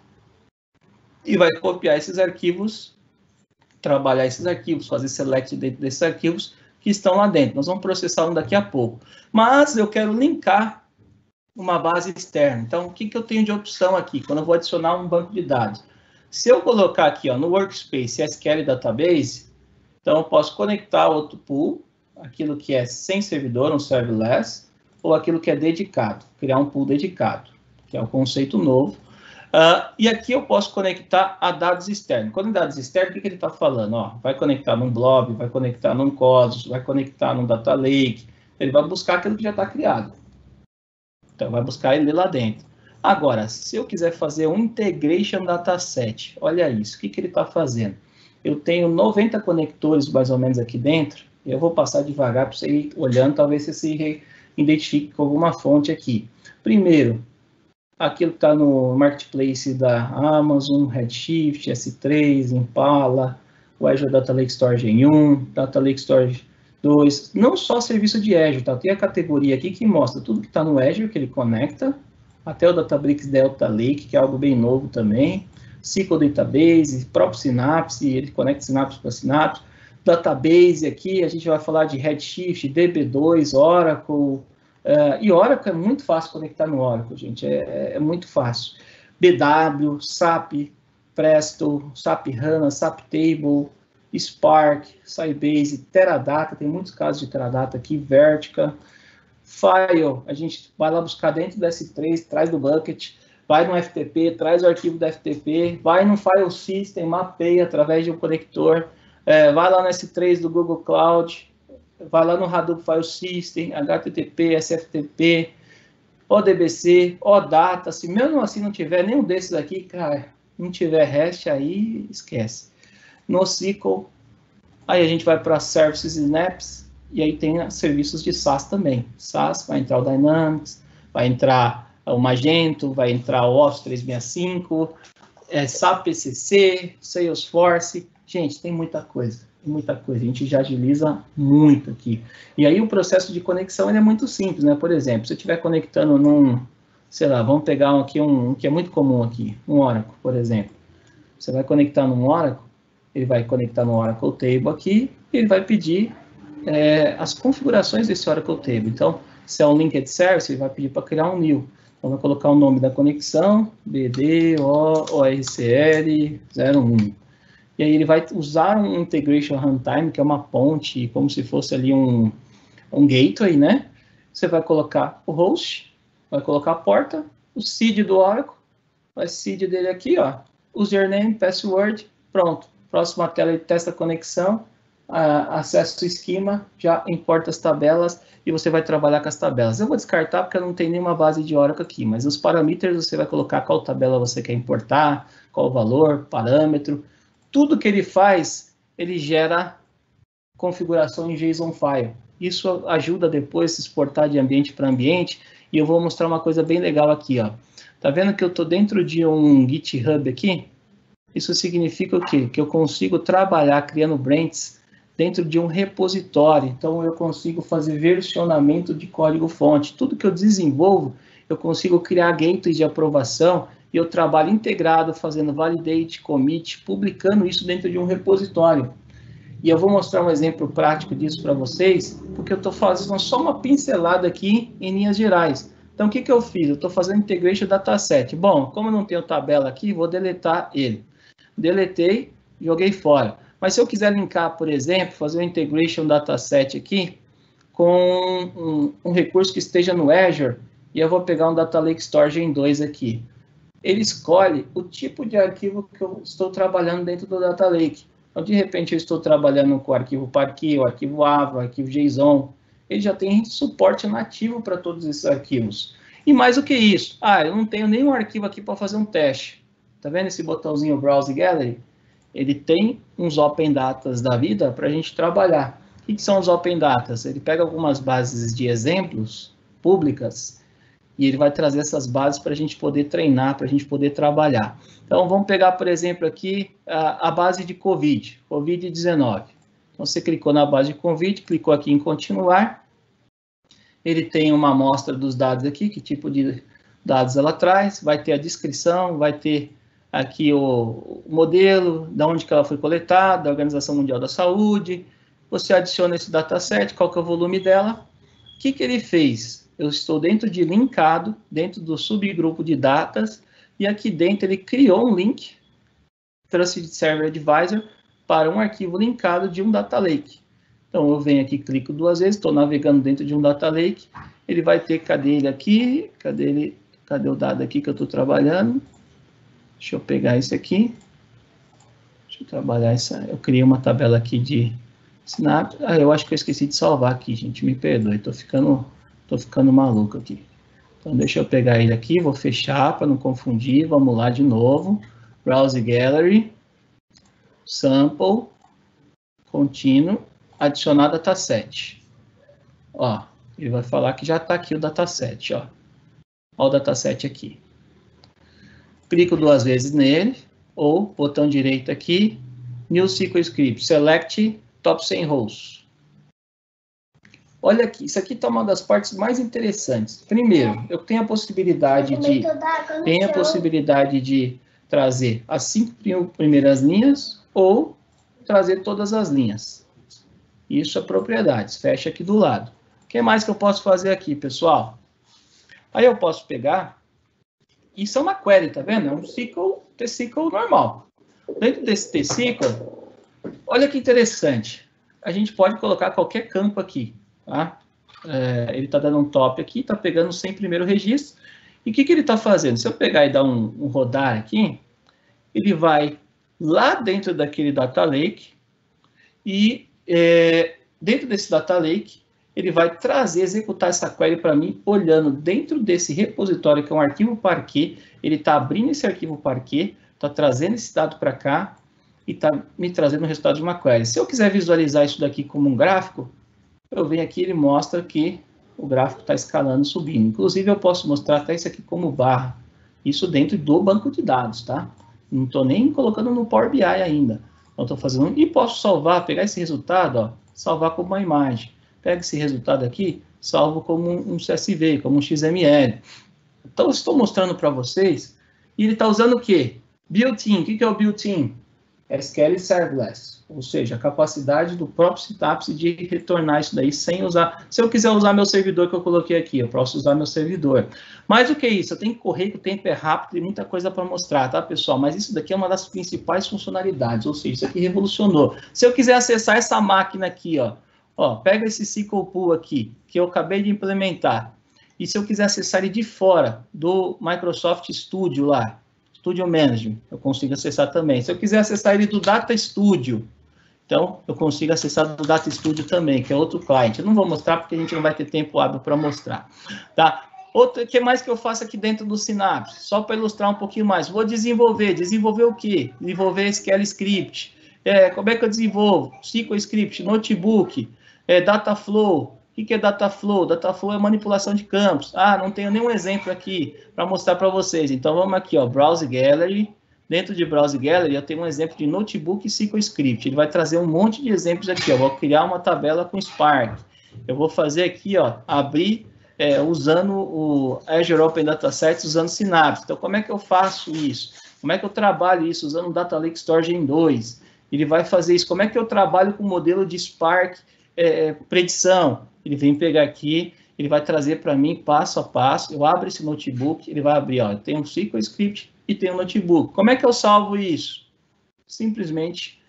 e vai copiar esses arquivos, trabalhar esses arquivos, fazer select dentro desses arquivos que estão lá dentro. Nós vamos processar um daqui a pouco. Mas eu quero linkar uma base externa. Então, o que eu tenho de opção aqui, quando eu vou adicionar um banco de dados? Se eu colocar aqui, ó, no Workspace SQL Database, então eu posso conectar outro pool, aquilo que é sem servidor, um serverless, ou aquilo que é dedicado, criar um pool dedicado, que é um conceito novo. E aqui eu posso conectar a dados externos. Quando em dados externos, o que ele está falando? Ó, vai conectar num Blob, vai conectar num Cosmos, vai conectar num Data Lake. Ele vai buscar aquilo que já está criado. Então, vai buscar ele lá dentro. Agora, se eu quiser fazer um Integration Dataset, olha isso. O que ele está fazendo? Eu tenho 90 conectores, mais ou menos, aqui dentro. Eu vou passar devagar para você ir olhando, talvez você se identifique com alguma fonte aqui. Primeiro, aquilo que está no Marketplace da Amazon, Redshift, S3, Impala, o Azure Data Lake Storage Gen 1, Data Lake Storage 2, não só serviço de Azure, tá? Tem a categoria aqui que mostra tudo que está no Azure, que ele conecta, até o Databricks Delta Lake, que é algo bem novo também, SQL Database, próprio Synapse, ele conecta Synapse para Synapse, Database aqui, a gente vai falar de Redshift, DB2, Oracle, e Oracle é muito fácil conectar no Oracle, gente, é muito fácil. BW, SAP, Presto, SAP HANA, SAP Table, Spark, Sybase, Teradata, tem muitos casos de Teradata aqui, Vertica, File, a gente vai lá buscar dentro do S3, traz do bucket, vai no FTP, traz o arquivo do FTP, vai no File System, mapeia através de um conector, vai lá no S3 do Google Cloud, vai lá no Hadoop File System, HTTP, SFTP, ODBC, OData, se mesmo assim não tiver nenhum desses aqui, cara, não tiver REST, aí esquece. NoSQL, aí a gente vai para Services e Snaps, e aí tem serviços de SaaS também. SaaS, vai entrar o Dynamics, vai entrar o Magento, vai entrar o Office 365, SAP PCC, Salesforce, gente, tem muita coisa, a gente já agiliza muito aqui. E aí o processo de conexão ele é muito simples, né? Por exemplo, se eu estiver conectando num, sei lá, vamos pegar aqui um que é muito comum aqui, um Oracle, por exemplo. Você vai conectar num Oracle, ele vai conectar no Oracle Table aqui, e ele vai pedir as configurações desse Oracle Table. Então, se é um Linked Service, ele vai pedir para criar um new. Então, vai colocar o nome da conexão, BD-ORCL 01. E aí ele vai usar um Integration Runtime, que é uma ponte, como se fosse ali um gateway, né? Você vai colocar o host, vai colocar a porta, o seed do Oracle, vai seed dele aqui, ó, username, password, pronto. Próxima tela ele testa a conexão, acessa o esquema, já importa as tabelas e você vai trabalhar com as tabelas. Eu vou descartar porque eu não tenho nenhuma base de Oracle aqui, mas os parâmetros você vai colocar qual tabela você quer importar, qual o valor, parâmetro. Tudo que ele faz, ele gera configuração em JSON file. Isso ajuda depois a se exportar de ambiente para ambiente e eu vou mostrar uma coisa bem legal aqui, ó. Tá vendo que eu estou dentro de um GitHub aqui? Isso significa o quê? Que eu consigo trabalhar criando branches dentro de um repositório. Então, eu consigo fazer versionamento de código-fonte. Tudo que eu desenvolvo, eu consigo criar gateways de aprovação e eu trabalho integrado, fazendo validate, commit, publicando isso dentro de um repositório. E eu vou mostrar um exemplo prático disso para vocês, porque eu estou fazendo só uma pincelada aqui em linhas gerais. Então, o que eu fiz? Eu estou fazendo integration dataset. Bom, como eu não tenho tabela aqui, vou deletar ele. Deletei, joguei fora. Mas se eu quiser linkar, por exemplo, fazer um integration dataset aqui com um recurso que esteja no Azure, e eu vou pegar um Data Lake Store Gen 2 aqui. Ele escolhe o tipo de arquivo que eu estou trabalhando dentro do Data Lake. Então, de repente, eu estou trabalhando com o arquivo Parquet, o arquivo Ava, o arquivo JSON. Ele já tem suporte nativo para todos esses arquivos. E mais do que isso, eu não tenho nenhum arquivo aqui para fazer um teste. Tá vendo esse botãozinho Browse Gallery? Ele tem uns Open Datas da vida para a gente trabalhar. O que são os Open Datas? Ele pega algumas bases de exemplos públicas e ele vai trazer essas bases para a gente poder treinar, para a gente poder trabalhar. Então, vamos pegar, por exemplo, aqui a base de Covid-19. Então, você clicou na base de Covid, clicou aqui em continuar. Ele tem uma amostra dos dados aqui, que tipo de dados ela traz, vai ter a descrição, vai ter aqui o modelo, de onde que ela foi coletada, da Organização Mundial da Saúde. Você adiciona esse dataset, qual que é o volume dela. O que ele fez? Eu estou dentro de linkado, dentro do subgrupo de datas, e aqui dentro ele criou um link, Trusted Server Advisor, para um arquivo linkado de um Data Lake. Então, eu venho aqui, clico 2 vezes, estou navegando dentro de um Data Lake, ele vai ter, cadê ele aqui? Cadê o dado aqui que eu estou trabalhando? Deixa eu pegar isso aqui. Deixa eu trabalhar essa. Eu criei uma tabela aqui de Synapse. Eu acho que eu esqueci de salvar aqui, gente. Me perdoe, estou ficando maluco aqui. Então, deixa eu pegar ele aqui, vou fechar para não confundir. Vamos lá de novo. Browse Gallery. Sample. Contínuo. Adicionar dataset. Ó, ele vai falar que já está aqui o dataset, ó. Ó o dataset aqui. Clico 2 vezes nele, ou botão direito aqui, New SQL Script, Select Top 100 Rows. Olha aqui, isso aqui está uma das partes mais interessantes. Primeiro, eu tenho a possibilidade de trazer as 5 primeiras linhas ou trazer todas as linhas. Isso é propriedades, fecha aqui do lado. O que mais que eu posso fazer aqui, pessoal? Aí eu posso pegar, isso é uma query, tá vendo? É um T-SQL normal. Dentro desse T-SQL, olha que interessante. A gente pode colocar qualquer campo aqui, tá? Ele está dando um top aqui, está pegando os 100 primeiros registros. E o que ele está fazendo? Se eu pegar e dar um rodar aqui, ele vai lá dentro daquele Data Lake e dentro desse Data Lake, ele vai executar essa query para mim, olhando dentro desse repositório, que é um arquivo Parquet, ele está abrindo esse arquivo Parquet, está trazendo esse dado para cá, e está me trazendo o resultado de uma query. Se eu quiser visualizar isso daqui como um gráfico, eu venho aqui e ele mostra que o gráfico está escalando, subindo. Inclusive, eu posso mostrar até isso aqui como barra, isso dentro do banco de dados, tá? Não estou nem colocando no Power BI ainda. Então, estou fazendo, e posso salvar, pegar esse resultado, ó, salvar como uma imagem. Pego esse resultado aqui, salvo como um CSV, como um XML. Então, eu estou mostrando para vocês, e ele está usando o quê? Built-in. O que é o built-in? SQL Serverless, ou seja, a capacidade do próprio Synapse de retornar isso daí sem usar. Se eu quiser usar meu servidor que eu coloquei aqui, eu posso usar meu servidor. Mais do que isso, eu tenho que correr, que o tempo é rápido e muita coisa para mostrar, tá, pessoal? Mas isso daqui é uma das principais funcionalidades, ou seja, isso aqui revolucionou. Se eu quiser acessar essa máquina aqui, ó, pega esse SQL Pool aqui, que eu acabei de implementar, e se eu quiser acessar ele de fora do Microsoft Studio lá, Studio Management, eu consigo acessar também. Se eu quiser acessar ele do Data Studio, então eu consigo acessar do Data Studio também, que é outro cliente. Eu não vou mostrar porque a gente não vai ter tempo hábil para mostrar. Tá? O que mais que eu faço aqui dentro do Synapse? Só para ilustrar um pouquinho mais. Vou desenvolver. Desenvolver o quê? Desenvolver SQL Script. Como é que eu desenvolvo? SQL Script, Notebook, Dataflow. O que é Dataflow? Dataflow é manipulação de campos. Não tenho nenhum exemplo aqui para mostrar para vocês. Então, vamos aqui, ó, Browse Gallery, Dentro de Browse Gallery, eu tenho um exemplo de notebook e SQL Script. Ele vai trazer um monte de exemplos aqui. Eu vou criar uma tabela com Spark. Eu vou fazer aqui, ó, abrir usando o Azure Open Data Sets, usando Synapse. Então, como é que eu faço isso? Como é que eu trabalho isso usando o Data Lake Storage em 2? Ele vai fazer isso. Como é que eu trabalho com o modelo de Spark predição? Ele vem pegar aqui, ele vai trazer para mim passo a passo. Eu abro esse notebook, ele vai abrir, ó, tem um SQL Script e tem um notebook. Como é que eu salvo isso? Simplesmente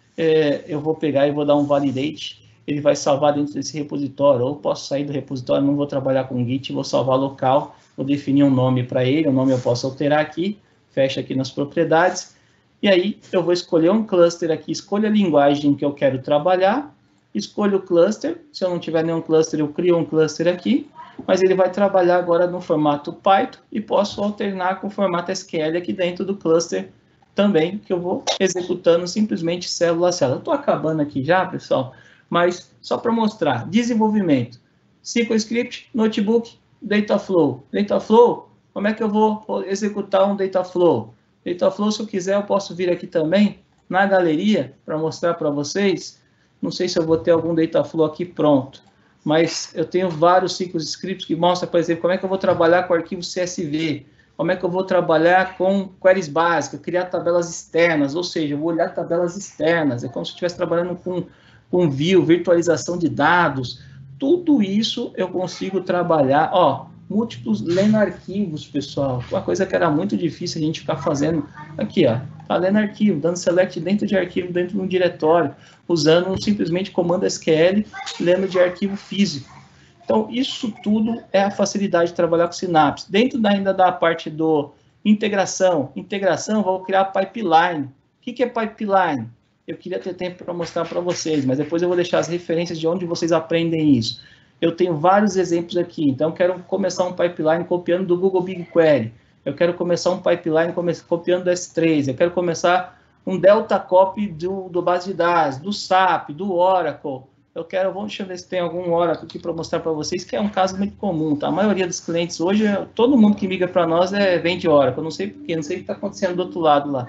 eu vou pegar e vou dar um validate. Ele vai salvar dentro desse repositório, ou posso sair do repositório, não vou trabalhar com Git, vou salvar local, vou definir um nome para ele, o nome eu posso alterar aqui, fecha aqui nas propriedades, e aí eu vou escolher um cluster aqui, escolho a linguagem que eu quero trabalhar, escolho o cluster, se eu não tiver nenhum cluster, eu crio um cluster aqui, mas ele vai trabalhar agora no formato Python, e posso alternar com o formato SQL aqui dentro do cluster também, que eu vou executando simplesmente célula a célula. Eu estou acabando aqui já, pessoal, mas só para mostrar, desenvolvimento, SQL Script, Notebook, Dataflow. Dataflow, como é que eu vou executar um Dataflow? Dataflow, se eu quiser, eu posso vir aqui também, na galeria, para mostrar para vocês. Não sei se eu vou ter algum Dataflow aqui pronto, mas eu tenho vários SQL Scripts que mostram, por exemplo, como é que eu vou trabalhar com arquivo CSV, como é que eu vou trabalhar com queries básicas, criar tabelas externas, ou seja, eu vou olhar tabelas externas, é como se eu estivesse trabalhando com view, virtualização de dados, tudo isso eu consigo trabalhar, ó, múltiplos lendo arquivos, pessoal, uma coisa que era muito difícil a gente ficar fazendo, aqui, ó, tá lendo arquivo, dando select dentro de arquivo, dentro de um diretório, usando simplesmente comando SQL, lendo de arquivo físico. Então, isso tudo é a facilidade de trabalhar com Synapse. Dentro ainda da parte do integração, vou criar pipeline. O que é pipeline? Eu queria ter tempo para mostrar para vocês, mas depois eu vou deixar as referências de onde vocês aprendem isso. Eu tenho vários exemplos aqui, então eu quero começar um pipeline copiando do Google BigQuery, eu quero começar um pipeline copiando do S3, eu quero começar um Delta Copy do base de dados, do SAP, do Oracle, deixa eu ver se tem algum Oracle aqui para mostrar para vocês, que é um caso muito comum, tá? A maioria dos clientes hoje, todo mundo que migra para nós vem de Oracle, não sei porquê, não sei o que está acontecendo do outro lado lá.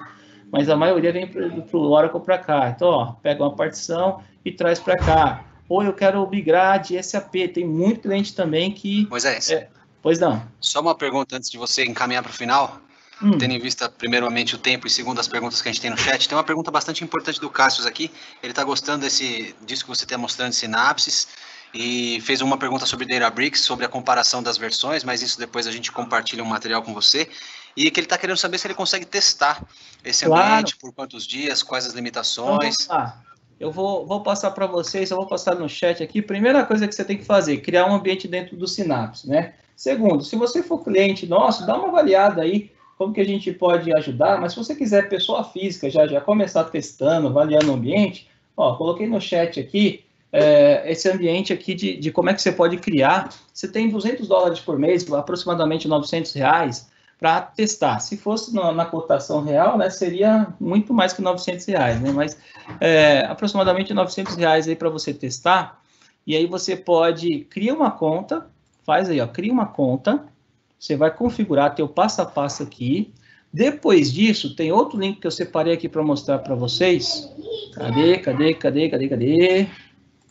Mas a maioria vem para o Oracle para cá. Então, ó, pega uma partição e traz para cá. Ou eu quero migrar de SAP. Tem muito cliente também que... Moisés, pois não. Só uma pergunta antes de você encaminhar para o final. Tendo em vista, primeiramente, o tempo e segundo as perguntas que a gente tem no chat. Tem uma pergunta bastante importante do Cássio aqui. Ele está gostando disso que você está mostrando de sinapses. E fez uma pergunta sobre Databricks, sobre a comparação das versões, mas isso depois a gente compartilha um material com você. E que ele está querendo saber se ele consegue testar esse ambiente, por quantos dias, quais as limitações. Então, eu vou passar para vocês, eu vou passar no chat aqui. Primeira coisa que você tem que fazer, criar um ambiente dentro do Synapse, né? Segundo, se você for cliente nosso, dá uma avaliada aí, como que a gente pode ajudar, mas se você quiser pessoa física, já começar testando, avaliando o ambiente, ó, coloquei no chat aqui, esse ambiente aqui de como é que você pode criar. Você tem $200 por mês, aproximadamente R$900, para testar. Se fosse na cotação real, né, seria muito mais que R$900, né, mas aproximadamente R$900 aí para você testar, e aí você pode criar uma conta, faz aí, ó, cria uma conta, você vai configurar teu passo a passo aqui. Depois disso, tem outro link que eu separei aqui para mostrar para vocês. Cadê?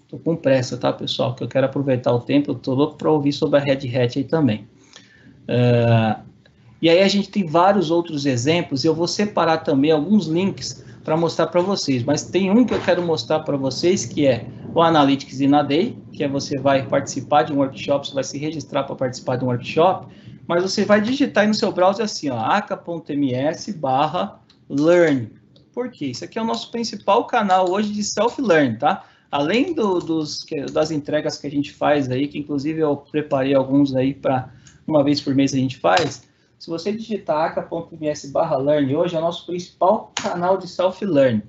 Tô com pressa, tá, pessoal? Que eu quero aproveitar o tempo, eu tô louco para ouvir sobre a Red Hat aí também. E aí a gente tem vários outros exemplos, e eu vou separar também alguns links para mostrar para vocês, mas tem um que eu quero mostrar para vocês, que é o Analytics in a Day, que você vai participar de um workshop, você vai se registrar para participar de um workshop, mas você vai digitar aí no seu browser assim, ó, aka.ms/learn. Por quê? Isso aqui é o nosso principal canal hoje de self-learn, tá? Além das entregas que a gente faz aí, que inclusive eu preparei alguns aí para uma vez por mês a gente faz. Se você digitar aka.ms/learn hoje, é o nosso principal canal de self-learn.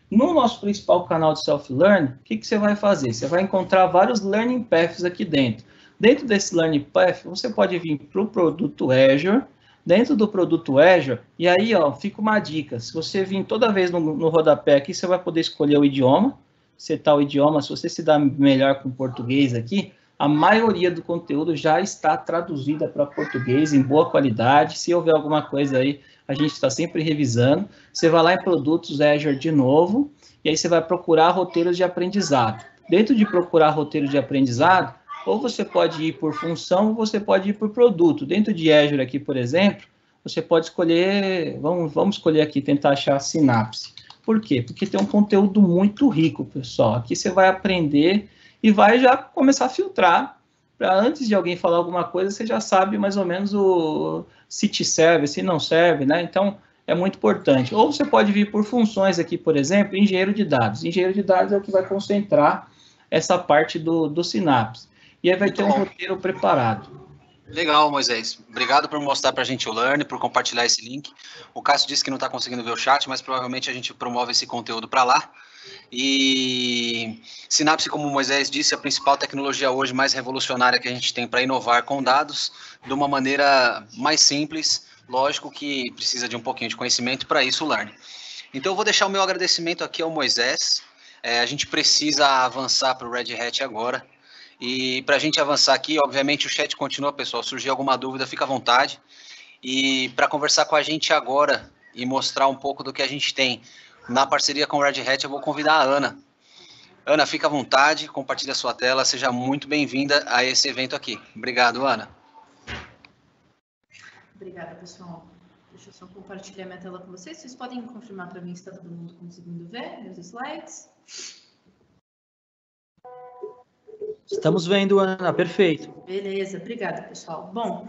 No nosso principal canal de self-learn, o que você vai fazer? Você vai encontrar vários learning paths aqui dentro. Dentro desse learning path, você pode vir para o produto Azure. Dentro do produto Azure, e aí, ó, fica uma dica. Se você vir toda vez no rodapé aqui, você vai poder escolher o idioma. Setar o idioma, se você se dá melhor com português aqui, a maioria do conteúdo já está traduzida para português em boa qualidade. Se houver alguma coisa aí, a gente está sempre revisando. Você vai lá em produtos Azure de novo, e aí você vai procurar roteiros de aprendizado. Dentro de procurar roteiro de aprendizado, ou você pode ir por função, ou você pode ir por produto. Dentro de Azure aqui, por exemplo, você pode escolher, vamos escolher aqui, tentar achar a Synapse. Por quê? Porque tem um conteúdo muito rico, pessoal. Aqui você vai aprender e vai já começar a filtrar, para antes de alguém falar alguma coisa, você já sabe mais ou menos se te serve, se não serve, né? Então, é muito importante. Ou você pode vir por funções aqui, por exemplo, engenheiro de dados. Engenheiro de dados é o que vai concentrar essa parte do Synapse. E aí vai ter um roteiro preparado. Legal, Moisés. Obrigado por mostrar para a gente o Learn, por compartilhar esse link. O Cássio disse que não está conseguindo ver o chat, mas provavelmente a gente promove esse conteúdo para lá. E Synapse, como o Moisés disse, é a principal tecnologia hoje mais revolucionária que a gente tem para inovar com dados de uma maneira mais simples. Lógico que precisa de um pouquinho de conhecimento, para isso o Learn. Então eu vou deixar o meu agradecimento aqui ao Moisés. A gente precisa avançar para o Red Hat agora. E para a gente avançar aqui, obviamente o chat continua, pessoal. Surgir alguma dúvida, fica à vontade. E para conversar com a gente agora e mostrar um pouco do que a gente tem na parceria com o Red Hat, eu vou convidar a Ana. Ana, fica à vontade, compartilhe a sua tela, seja muito bem-vinda a esse evento aqui. Obrigado, Ana. Obrigada, pessoal. Deixa eu só compartilhar minha tela com vocês. Vocês podem confirmar para mim se está todo mundo conseguindo ver meus slides? Estamos vendo, Ana, perfeito. Beleza, obrigada, pessoal. Bom,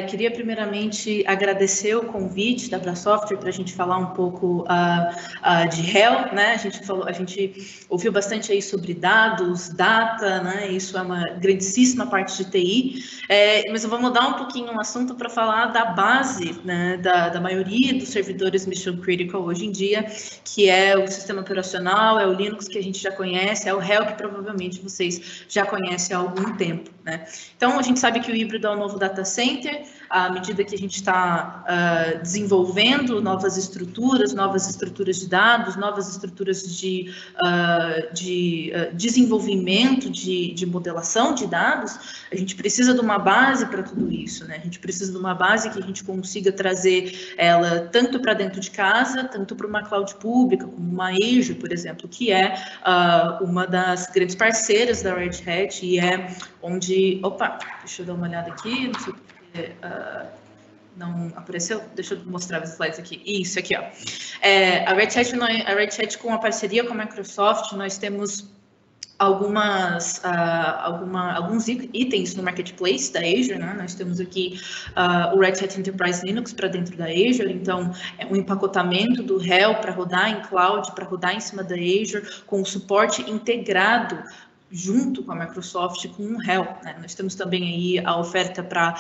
queria primeiramente agradecer o convite da Brasoftware para a gente falar um pouco de Hell, né? A gente ouviu bastante aí sobre dados, data, né? Isso é uma grandíssima parte de TI, mas eu vou mudar um pouquinho o assunto para falar da base, né, da maioria dos servidores Mission Critical hoje em dia, que é o sistema operacional, é o Linux que a gente já conhece, é o Hell que provavelmente vocês já conhecem há algum tempo, né? Então, a gente sabe que o híbrido é o novo data center, à medida que a gente está desenvolvendo novas estruturas de dados, novas estruturas de desenvolvimento de modelação de dados, a gente precisa de uma base para tudo isso, né? A gente precisa de uma base que a gente consiga trazer ela tanto para dentro de casa, tanto para uma cloud pública, como uma Azure, por exemplo, que é uma das grandes parceiras da Red Hat e é onde... Opa, deixa eu dar uma olhada aqui, não sei porque não apareceu. Deixa eu mostrar os slides aqui. Isso aqui, ó. A Red Hat, com a parceria com a Microsoft, nós temos alguns itens no Marketplace da Azure, né? Nós temos aqui o Red Hat Enterprise Linux para dentro da Azure, então é um empacotamento do Hell para rodar em cloud, para rodar em cima da Azure, com o suporte integrado junto com a Microsoft, com o Hell, né? Nós temos também aí a oferta para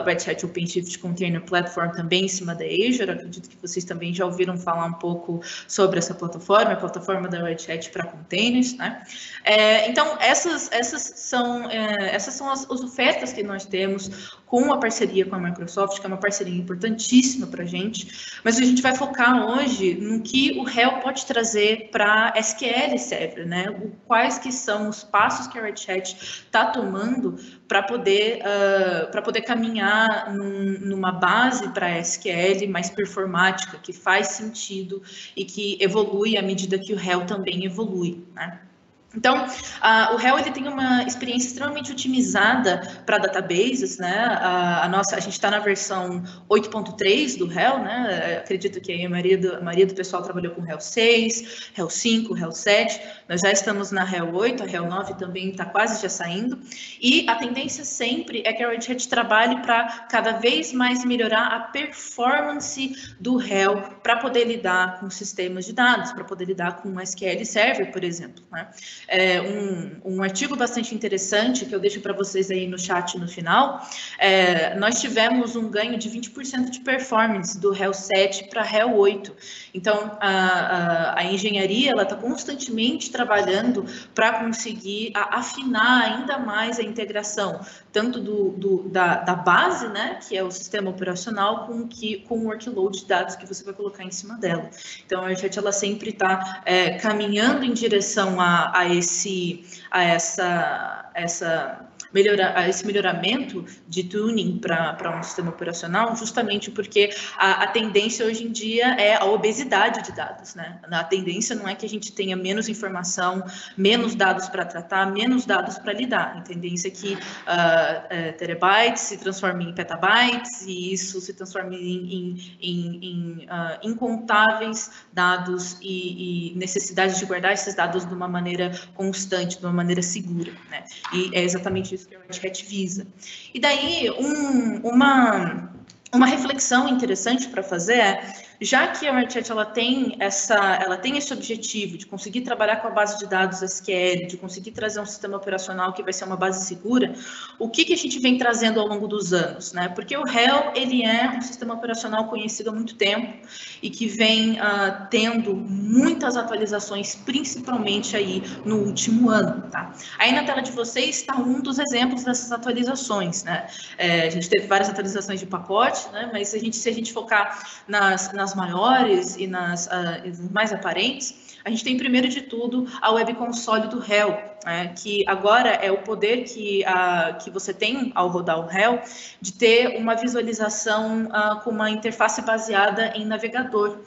Red Hat OpenShift Container Platform também em cima da Azure. Acredito que vocês também já ouviram falar um pouco sobre essa plataforma, a plataforma da Red Hat para containers, né? Então, essas são as ofertas que nós temos com a parceria com a Microsoft, que é uma parceria importantíssima para a gente, mas a gente vai focar hoje no que o Hell pode trazer para SQL Server, né? Quais que são os passos que a Red Hat está tomando para poder caminhar numa base para SQL mais performática, que faz sentido e que evolui à medida que o Hell também evolui, né? Então, o Hell ele tem uma experiência extremamente otimizada para databases, né? A gente está na versão 8.3 do Hell, né? Acredito que a maioria do pessoal trabalhou com Hell 6, Hell 5, Hell 7. Nós já estamos na Hell 8, a Hell 9 também está quase já saindo. E a tendência sempre é que a Red Hat trabalhe para cada vez mais melhorar a performance do Hell para poder lidar com sistemas de dados, para poder lidar com SQL Server, por exemplo, né? Um artigo bastante interessante que eu deixo para vocês aí no chat no final. Nós tivemos um ganho de 20% de performance do Hell 7 para Hell 8. Então, a engenharia ela está constantemente trabalhando para conseguir afinar ainda mais a integração, tanto da base, né, que é o sistema operacional, com o workload de dados que você vai colocar em cima dela. Então, a Red Hat ela sempre está caminhando em direção a essa esse melhoramento de tuning para um sistema operacional, justamente porque a tendência hoje em dia é a obesidade de dados, né? A tendência não é que a gente tenha menos informação, menos dados para tratar, menos dados para lidar. A tendência é que terabytes se transformem em petabytes e isso se transforme em incontáveis dados e necessidade de guardar esses dados de uma maneira constante, de uma maneira segura, né? E é exatamente isso que a Red Hat visa. E daí, uma reflexão interessante para fazer é, já que a Red Hat ela tem esse objetivo de conseguir trabalhar com a base de dados SQL, de conseguir trazer um sistema operacional que vai ser uma base segura, o que a gente vem trazendo ao longo dos anos, né? Porque o RHEL, ele é um sistema operacional conhecido há muito tempo e que vem tendo muitas atualizações, principalmente aí no último ano, tá? Aí na tela de vocês está um dos exemplos dessas atualizações, né? A gente teve várias atualizações de pacote, né? Mas se a gente focar nas maiores e nas mais aparentes, a gente tem, primeiro de tudo, a Web Console do RHEL, que agora é o poder que você tem ao rodar o RHEL de ter uma visualização com uma interface baseada em navegador.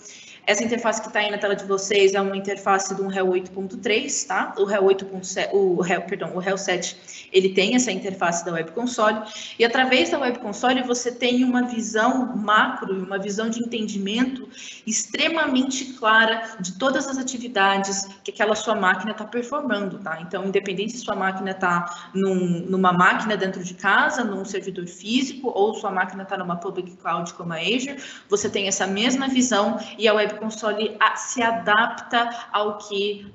Essa interface que está aí na tela de vocês é uma interface do RHEL 8.3, tá? O RHEL 7, ele tem essa interface da Web Console, e através da Web Console você tem uma visão macro e uma visão de entendimento extremamente clara de todas as atividades que aquela sua máquina está performando, tá? Então, independente se sua máquina está numa máquina dentro de casa, num servidor físico, ou sua máquina está numa public cloud como a Azure, você tem essa mesma visão e a Web Console se adapta ao que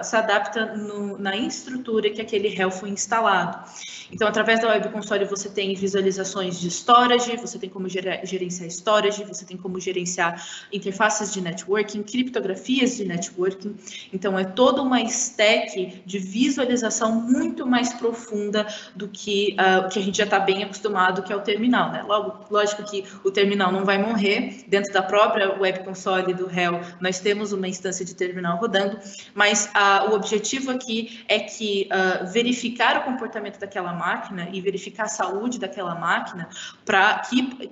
se adapta na estrutura que aquele RHEL foi instalado. Então, através da Web Console você tem visualizações de storage, você tem como gerenciar storage, você tem como gerenciar interfaces de networking, criptografias de networking. Então, é toda uma stack de visualização muito mais profunda do que o que a gente já está bem acostumado, que é o terminal, né? Lógico que o terminal não vai morrer. Dentro da própria Web Console do RHEL, nós temos uma instância de terminal rodando, mas o objetivo aqui é que verificar o comportamento daquela máquina e verificar a saúde daquela máquina,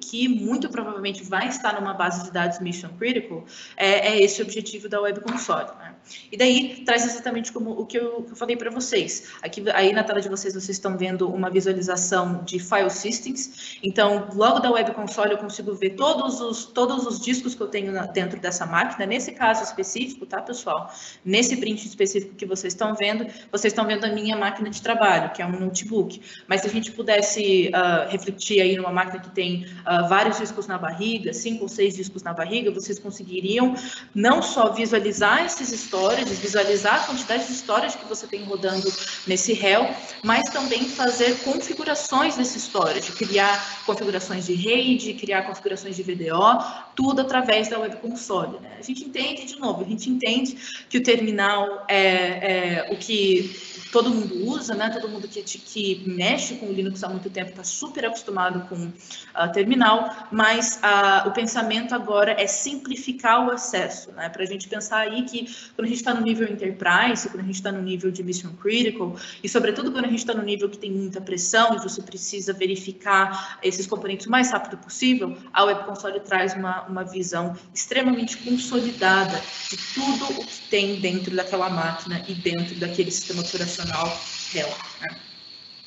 que muito provavelmente vai estar numa base de dados Mission Critical, é esse o objetivo da Web Console, né? E daí traz exatamente como o que eu falei para vocês. Aqui, aí na tela de vocês estão vendo uma visualização de File Systems. Então, logo da Web Console eu consigo ver todos os discos que eu tenho dentro dessa máquina. Nesse caso específico, tá, pessoal? Nesse print específico que vocês estão vendo a minha máquina de trabalho, que é um notebook. Mas se a gente pudesse refletir aí numa máquina que tem vários discos na barriga, 5 ou 6 discos na barriga, vocês conseguiriam não só visualizar esses storages, visualizar a quantidade de storage que você tem rodando nesse RHEL, mas também fazer configurações desse storage, criar configurações de RAID, criar configurações de VDO, tudo através da Web Console, né? A gente entende, de novo, que o terminal é o que todo mundo usa, né? Todo mundo que mexe com o Linux há muito tempo está super acostumado com terminal, mas o pensamento agora é simplificar o acesso, né? Para a gente pensar aí que quando a gente está no nível Enterprise, quando a gente está no nível de Mission Critical, e sobretudo quando a gente está no nível que tem muita pressão e você precisa verificar esses componentes o mais rápido possível, a Web Console traz uma visão extremamente consolidada de tudo o que tem dentro daquela máquina e dentro daquele sistema operacional RHEL, né?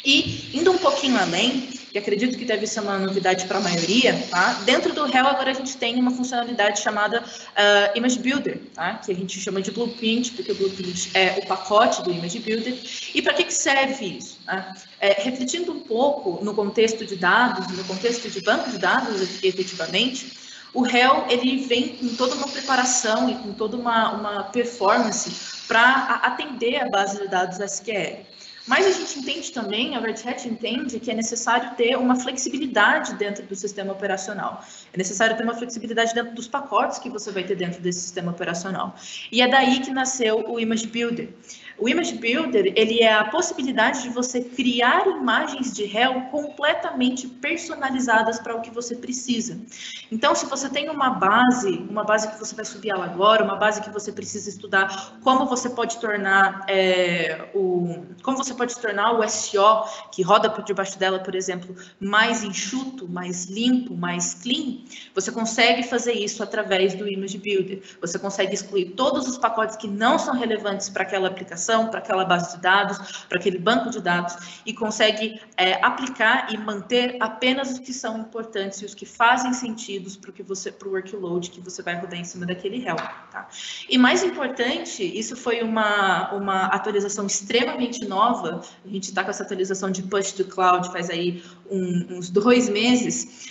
E, indo um pouquinho além, que acredito que deve ser uma novidade para a maioria, tá? Dentro do RHEL agora a gente tem uma funcionalidade chamada Image Builder, tá? Que a gente chama de Blueprint, porque o Blueprint é o pacote do Image Builder. E para que serve isso, tá? Refletindo um pouco no contexto de dados, no contexto de banco de dados, efetivamente, o RHEL ele vem com toda uma preparação e com toda uma performance para atender a base de dados SQL. Mas a gente entende também, a Red Hat entende que é necessário ter uma flexibilidade dentro do sistema operacional. É necessário ter uma flexibilidade dentro dos pacotes que você vai ter dentro desse sistema operacional. E é daí que nasceu o Image Builder. O Image Builder, ele é a possibilidade de você criar imagens de réu completamente personalizadas para o que você precisa. Então, se você tem uma base que você vai subir ela agora, uma base que você precisa estudar como você pode tornar o SEO, que roda por debaixo dela, por exemplo, mais enxuto, mais limpo, mais clean, você consegue fazer isso através do Image Builder. Você consegue excluir todos os pacotes que não são relevantes para aquela aplicação, para aquela base de dados, para aquele banco de dados, e consegue aplicar e manter apenas os que são importantes e os que fazem sentido para o workload que você vai rodar em cima daquele réu. Tá? E mais importante, isso foi uma atualização extremamente nova. A gente está com essa atualização de Push to Cloud faz aí uns 2 meses.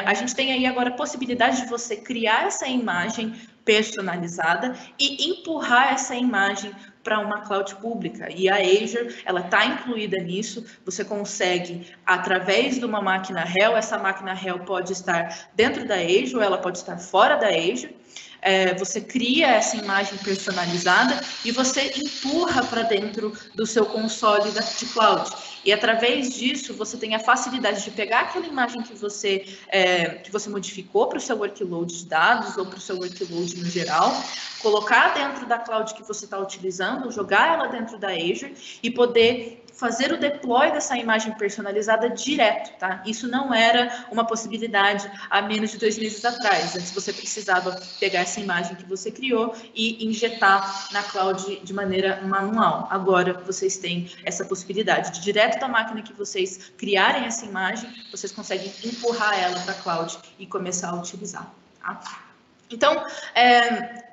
A gente tem aí agora a possibilidade de você criar essa imagem personalizada e empurrar essa imagem para uma cloud pública. E a Azure, ela está incluída nisso. Você consegue, através de uma máquina réu, essa máquina réu pode estar dentro da Azure, ela pode estar fora da Azure. Você cria essa imagem personalizada e você empurra para dentro do seu console de cloud. E através disso, você tem a facilidade de pegar aquela imagem que você modificou para o seu workload de dados ou para o seu workload no geral, colocar dentro da cloud que você está utilizando, jogar ela dentro da Azure e poder fazer o deploy dessa imagem personalizada direto, tá? Isso não era uma possibilidade há menos de 2 meses atrás. Antes você precisava pegar essa imagem que você criou e injetar na cloud de maneira manual. Agora vocês têm essa possibilidade de direto da máquina que vocês criarem essa imagem, vocês conseguem empurrar ela para a cloud e começar a utilizar, tá? Então,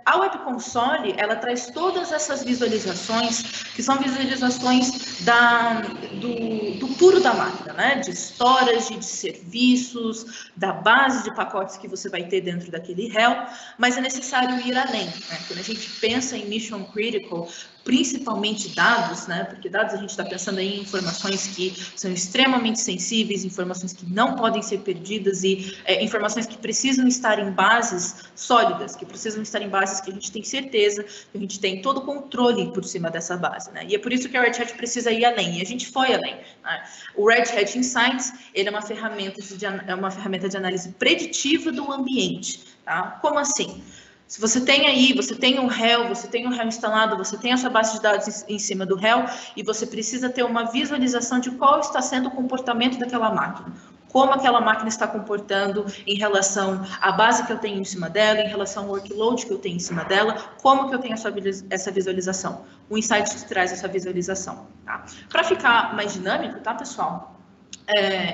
a Web Console, ela traz todas essas visualizações, que são visualizações do puro da máquina, né? De storage, de serviços, da base de pacotes que você vai ter dentro daquele réu, mas é necessário ir além, né? Quando a gente pensa em Mission Critical, principalmente dados, né? Porque dados a gente está pensando em informações que são extremamente sensíveis, informações que não podem ser perdidas e informações que precisam estar em bases sólidas, que precisam estar em bases que a gente tem certeza que a gente tem todo o controle por cima dessa base, né? E é por isso que a Red Hat precisa ir além, e a gente foi além, né? O Red Hat Insights, ele é uma ferramenta de análise preditiva do ambiente, tá? Como assim? Se você tem aí, você tem um réu instalado, você tem a sua base de dados em cima do réu e você precisa ter uma visualização de qual está sendo o comportamento daquela máquina. Como aquela máquina está comportando em relação à base que eu tenho em cima dela, em relação ao workload que eu tenho em cima dela, como que eu tenho essa visualização. O Insight te traz essa visualização, tá? Para ficar mais dinâmico, tá, pessoal?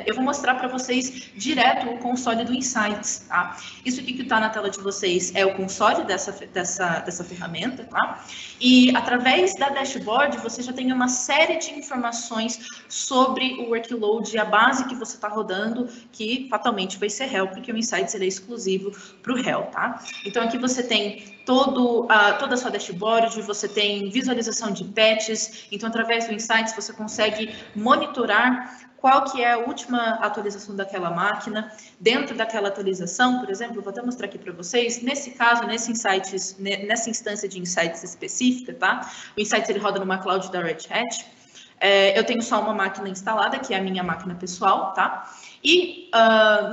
Eu vou mostrar para vocês direto o console do Insights, tá? Isso aqui que está na tela de vocês é o console dessa ferramenta, tá? E através da dashboard você já tem uma série de informações sobre o workload e a base que você está rodando, que fatalmente vai ser réu, porque o Insights ele é exclusivo para o réu, tá? Então aqui você tem toda a sua dashboard, você tem visualização de patches, então através do Insights você consegue monitorar qual que é a última atualização daquela máquina. Dentro daquela atualização, por exemplo, eu vou até mostrar aqui para vocês, nesse caso, nessa instância de Insights específica, tá? O Insights ele roda numa cloud da Red Hat. Eu tenho só uma máquina instalada, que é a minha máquina pessoal, tá? E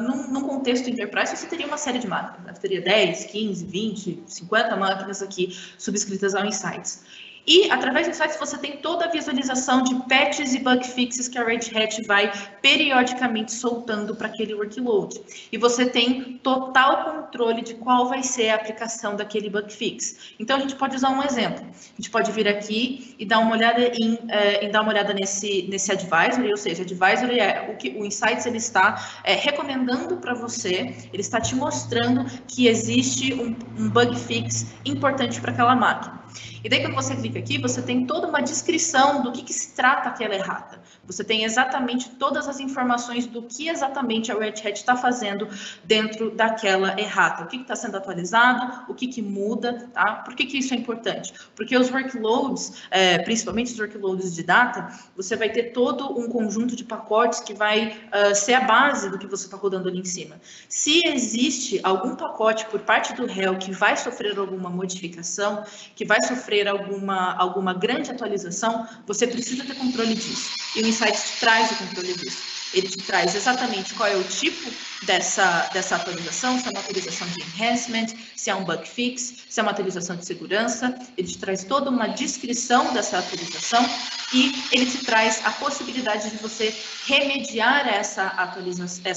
num contexto enterprise, você teria uma série de máquinas, né? Você teria 10, 15, 20, 50 máquinas aqui subscritas ao Insights. E, através do Insights, você tem toda a visualização de patches e bug fixes que a Red Hat vai periodicamente soltando para aquele workload. E você tem total controle de qual vai ser a aplicação daquele bug fix. Então, a gente pode usar um exemplo. A gente pode vir aqui e dar uma olhada nesse advisory, ou seja, advisory é o que o Insights ele está recomendando para você, ele está te mostrando que existe um bug fix importante para aquela máquina. E daí, quando você clica aqui, você tem toda uma descrição do que se trata aquela errata. Você tem exatamente todas as informações do que exatamente a Red Hat está fazendo dentro daquela errata. O que está sendo atualizado, o que muda, tá? Por que isso é importante? Porque os workloads, principalmente os workloads de data, você vai ter todo um conjunto de pacotes que vai ser a base do que você está rodando ali em cima. Se existe algum pacote por parte do réu que vai sofrer alguma modificação, que vai sofrer alguma grande atualização, você precisa ter controle disso. E o Insights te traz o controle disso. Ele te traz exatamente qual é o tipo dessa atualização, se é uma atualização de enhancement, se é um bug fix, se é uma atualização de segurança. Ele te traz toda uma descrição dessa atualização e ele te traz a possibilidade de você remediar essa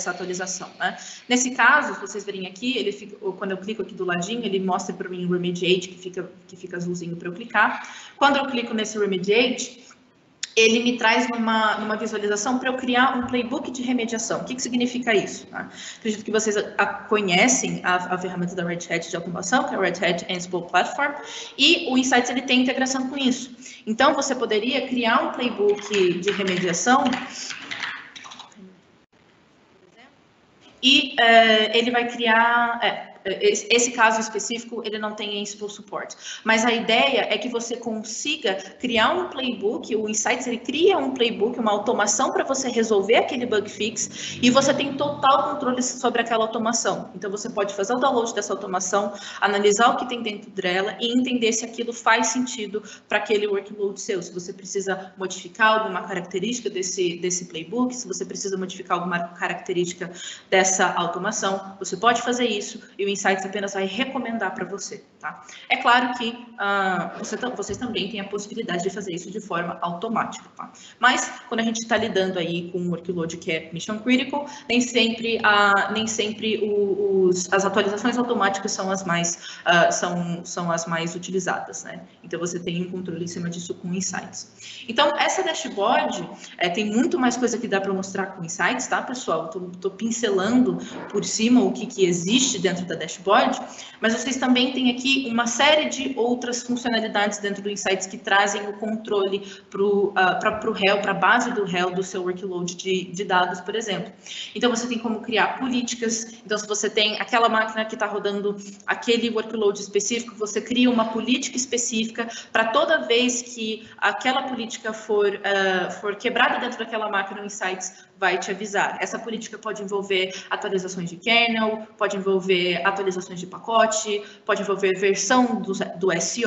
atualização. Né? Nesse caso, se vocês verem aqui, quando eu clico aqui do ladinho, ele mostra para mim o Remediate, que fica azulzinho para eu clicar. Quando eu clico nesse Remediate, ele me traz numa visualização para eu criar um playbook de remediação. O que significa isso? Tá? Acredito que vocês conhecem a ferramenta da Red Hat de automação, que é a Red Hat Ansible Platform, e o Insights ele tem integração com isso. Então, você poderia criar um playbook de remediação e ele vai criar... Esse caso específico, ele não tem Ansible Support. Mas a ideia é que você consiga criar um playbook, o Insights, ele cria um playbook, uma automação para você resolver aquele bug fix, e você tem total controle sobre aquela automação. Então, você pode fazer o download dessa automação, analisar o que tem dentro dela e entender se aquilo faz sentido para aquele workload seu. Se você precisa modificar alguma característica desse playbook, se você precisa modificar alguma característica dessa automação, você pode fazer isso e o Insights apenas vai recomendar para você, tá? É claro que vocês também têm a possibilidade de fazer isso de forma automática, tá? Mas quando a gente está lidando aí com um workload que é mission critical, nem sempre as atualizações automáticas são as mais utilizadas, né? Então você tem um controle em cima disso com Insights. Então essa dashboard tem muito mais coisa que dá para mostrar com Insights, tá, pessoal? Estou pincelando por cima o que existe dentro da dashboard, mas vocês também têm aqui uma série de outras funcionalidades dentro do Insights que trazem o controle para o réu, para a base do réu do seu workload de dados, por exemplo. Então, você tem como criar políticas. Então, se você tem aquela máquina que está rodando aquele workload específico, você cria uma política específica para toda vez que aquela política for quebrada dentro daquela máquina, o Insights vai te avisar. Essa política pode envolver atualizações de kernel, pode envolver atualizações de pacote, pode envolver versão do SO,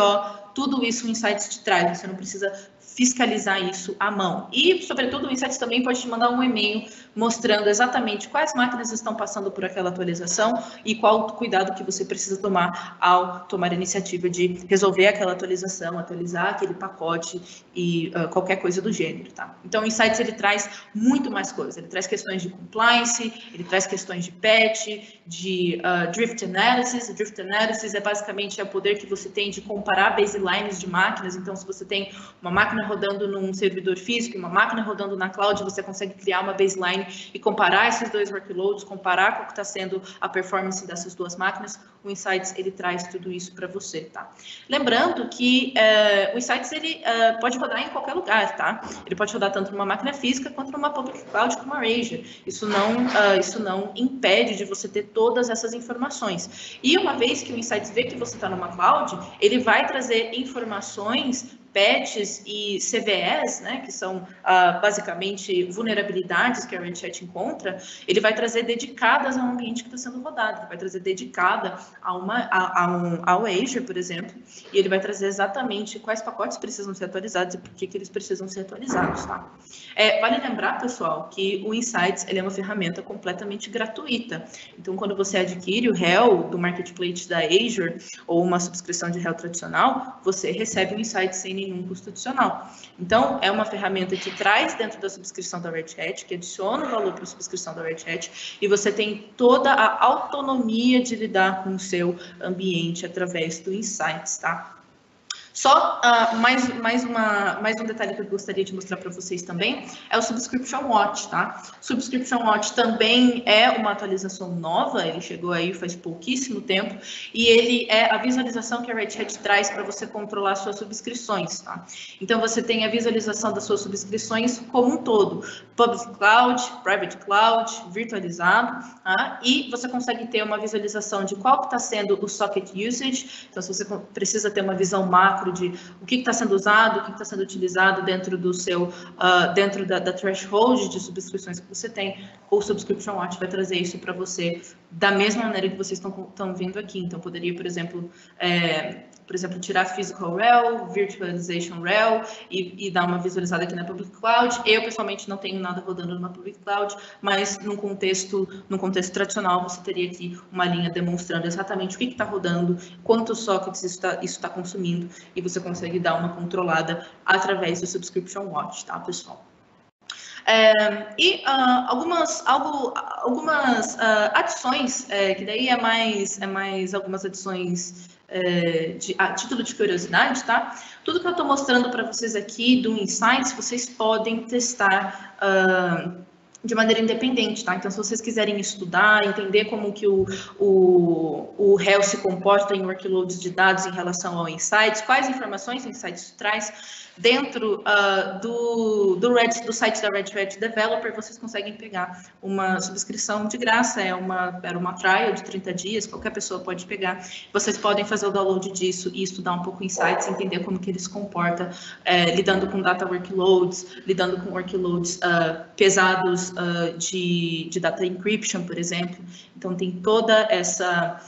tudo isso o Insights te traz, você não precisa fiscalizar isso à mão. E, sobretudo, o Insights também pode te mandar um e-mail mostrando exatamente quais máquinas estão passando por aquela atualização e qual o cuidado que você precisa tomar ao tomar a iniciativa de resolver aquela atualização, atualizar aquele pacote e qualquer coisa do gênero, tá? Então, o Insights, ele traz muito mais coisas. Ele traz questões de compliance, ele traz questões de patch, de drift analysis. Drift analysis é basicamente o poder que você tem de comparar baselines de máquinas. Então, se você tem uma máquina rodando num servidor físico e uma máquina rodando na cloud, você consegue criar uma baseline e comparar esses dois workloads, comparar qual que está sendo a performance dessas duas máquinas. O Insights, ele traz tudo isso para você, tá? Lembrando que o Insights, ele pode rodar em qualquer lugar, tá? Ele pode rodar tanto numa máquina física quanto numa public cloud como a Azure. Isso não impede de você ter todas essas informações. E uma vez que o Insights vê que você está numa cloud, ele vai trazer informações, patches e CVEs, né, que são basicamente vulnerabilidades que a Red Hat encontra, ele vai trazer dedicadas ao ambiente que está sendo rodado, ele vai trazer dedicada ao Azure, por exemplo, e ele vai trazer exatamente quais pacotes precisam ser atualizados e por que eles precisam ser atualizados, tá? Vale lembrar, pessoal, que o Insights, ele é uma ferramenta completamente gratuita. Então, quando você adquire o réu do Marketplace da Azure ou uma subscrição de réu tradicional, você recebe o Insights sem nenhum custo adicional. Então, é uma ferramenta que traz dentro da subscrição da Red Hat, que adiciona o valor para a subscrição da Red Hat, e você tem toda a autonomia de lidar com o seu ambiente através do Insights, tá? Só mais um detalhe que eu gostaria de mostrar para vocês também é o Subscription Watch, tá? Subscription Watch também é uma atualização nova, ele chegou aí faz pouquíssimo tempo, e ele é a visualização que a Red Hat traz para você controlar suas subscrições, tá? Então, você tem a visualização das suas subscrições como um todo, Public Cloud, Private Cloud, virtualizado, tá? E você consegue ter uma visualização de qual que está sendo o socket usage, então se você precisa ter uma visão macro de o que está sendo usado, o que está sendo utilizado dentro do seu, dentro da threshold de subscrições que você tem, o Subscription Watch vai trazer isso para você da mesma maneira que vocês estão vendo aqui. Então, poderia, por exemplo, tirar Physical Rel, Virtualization Rel e dar uma visualizada aqui na Public Cloud. Eu, pessoalmente, não tenho nada rodando numa Public Cloud, mas num contexto tradicional, você teria aqui uma linha demonstrando exatamente o que está rodando, quantos sockets isso está consumindo, e você consegue dar uma controlada através do Subscription Watch, tá, pessoal? Algumas adições, que daí é mais algumas adições a título de curiosidade, tá? Tudo que eu estou mostrando para vocês aqui do Insights, vocês podem testar de maneira independente, tá? Então, se vocês quiserem estudar, entender como que o réu se comporta em workloads de dados em relação ao Insights, quais informações o Insights traz, dentro do site da Red Hat Developer, vocês conseguem pegar uma subscrição de graça, era uma trial de 30 dias, qualquer pessoa pode pegar. Vocês podem fazer o download disso e estudar um pouco Insights, entender como que ele se comporta, lidando com data workloads, lidando com workloads pesados de data encryption, por exemplo. Então, tem toda essa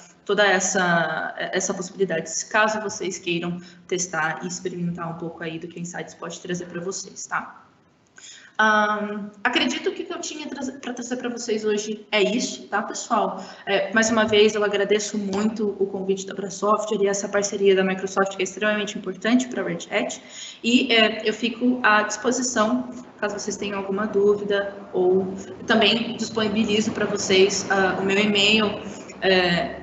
possibilidade, caso vocês queiram testar e experimentar um pouco aí do que o Insights pode trazer para vocês, tá? Acredito que o que eu tinha para trazer para vocês hoje é isso, tá, pessoal? Mais uma vez, eu agradeço muito o convite da Brasoftware e essa parceria da Microsoft, que é extremamente importante para a Red Hat, e eu fico à disposição, caso vocês tenham alguma dúvida, ou também disponibilizo para vocês o meu e-mail,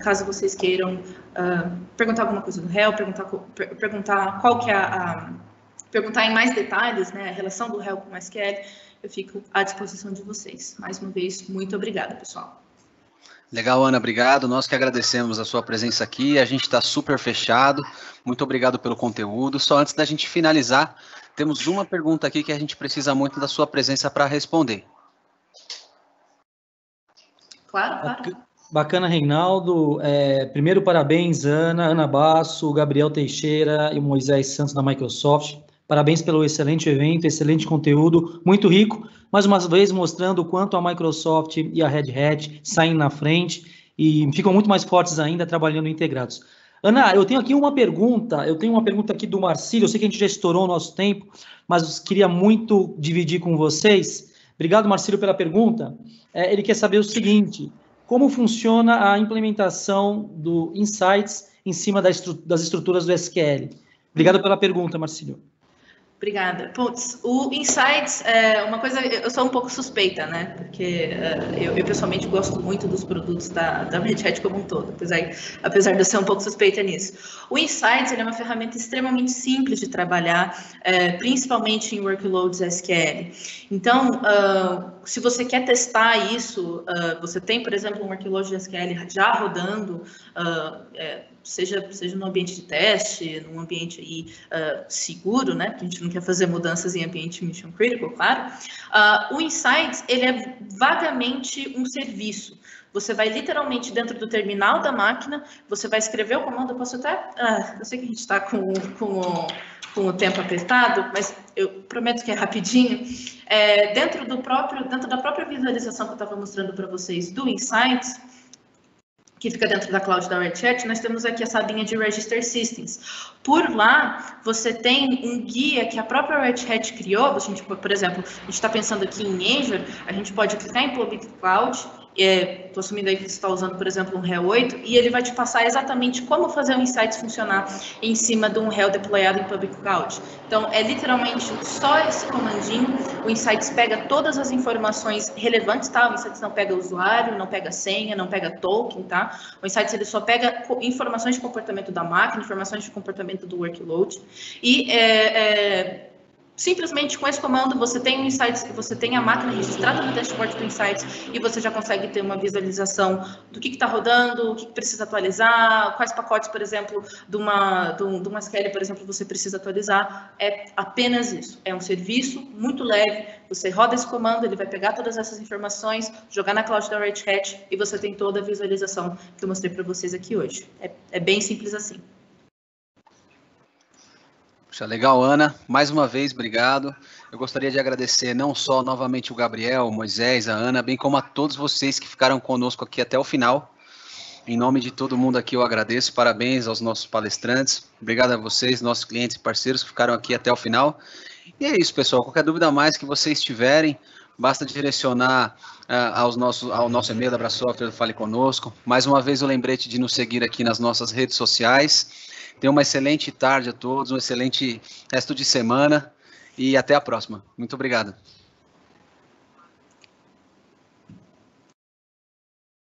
caso vocês queiram perguntar alguma coisa do réu, perguntar qual que é perguntar em mais detalhes, né, a relação do réu com o SQL, eu fico à disposição de vocês. Mais uma vez, muito obrigada, pessoal. Legal, Ana, obrigado. Nós que agradecemos a sua presença aqui, a gente está super fechado. Muito obrigado pelo conteúdo. Só antes da gente finalizar, temos uma pergunta aqui que a gente precisa muito da sua presença para responder. Claro. Bacana, Reinaldo. Primeiro, parabéns, Ana Basso, Gabriel Teixeira e o Moisés Santos da Microsoft. Parabéns pelo excelente evento, excelente conteúdo, muito rico. Mais uma vez mostrando o quanto a Microsoft e a Red Hat saem na frente e ficam muito mais fortes ainda trabalhando integrados. Ana, eu tenho aqui uma pergunta. Aqui do Marcílio. Eu sei que a gente já estourou o nosso tempo, mas queria muito dividir com vocês. Obrigado, Marcílio, pela pergunta. Ele quer saber o seguinte: como funciona a implementação do Insights em cima das estruturas do SQL? Obrigado pela pergunta, Marcílio. Obrigada. Putz, o Insights é uma coisa, eu sou um pouco suspeita, né? Porque eu pessoalmente gosto muito dos produtos da Red Hat como um todo, apesar de eu ser um pouco suspeita nisso. O Insights ele é uma ferramenta extremamente simples de trabalhar, principalmente em workloads SQL. Então, se você quer testar isso, você tem, por exemplo, um workload de SQL já rodando, seja no ambiente de teste, num ambiente aí, seguro, né? Porque a gente não quer fazer mudanças em ambiente mission critical, claro. O Insights, ele é vagamente um serviço. Você vai literalmente dentro do terminal da máquina, você vai escrever o comando, eu posso até... eu sei que a gente está com o tempo apertado, mas eu prometo que é rapidinho. Dentro da própria visualização que eu estava mostrando para vocês do Insights, que fica dentro da cloud da Red Hat, nós temos aqui essa abinha de Register Systems. Por lá, você tem um guia que a própria Red Hat criou. Por exemplo, a gente está pensando aqui em Azure, a gente pode clicar em Public Cloud Estou assumindo aí que você está usando, por exemplo, um HEL 8, e ele vai te passar exatamente como fazer o Insights funcionar em cima de um HEL deployado em Public Cloud. Então, é literalmente só esse comandinho. O Insights pega todas as informações relevantes, tá? O Insights não pega usuário, não pega senha, não pega token, tá? O Insights, ele só pega informações de comportamento da máquina, informações de comportamento do workload, e simplesmente com esse comando você tem o Insights, você tem a máquina registrada no dashboard do Insights e você já consegue ter uma visualização do que está rodando, o que precisa atualizar, quais pacotes, por exemplo, de uma SQL, por exemplo, você precisa atualizar. É apenas isso. É um serviço muito leve. Você roda esse comando, ele vai pegar todas essas informações, jogar na cloud da Red Hat e você tem toda a visualização que eu mostrei para vocês aqui hoje. É bem simples assim. Legal, Ana. Mais uma vez, obrigado. Eu gostaria de agradecer não só novamente o Gabriel, o Moisés, a Ana, bem como a todos vocês que ficaram conosco aqui até o final. Em nome de todo mundo aqui eu agradeço. Parabéns aos nossos palestrantes. Obrigado a vocês, nossos clientes e parceiros que ficaram aqui até o final. E é isso, pessoal. Qualquer dúvida a mais que vocês tiverem, basta direcionar ao nosso e-mail da Brasoftware, Fale Conosco. Mais uma vez o lembrete de nos seguir aqui nas nossas redes sociais. Tenham uma excelente tarde a todos, um excelente resto de semana e até a próxima. Muito obrigado.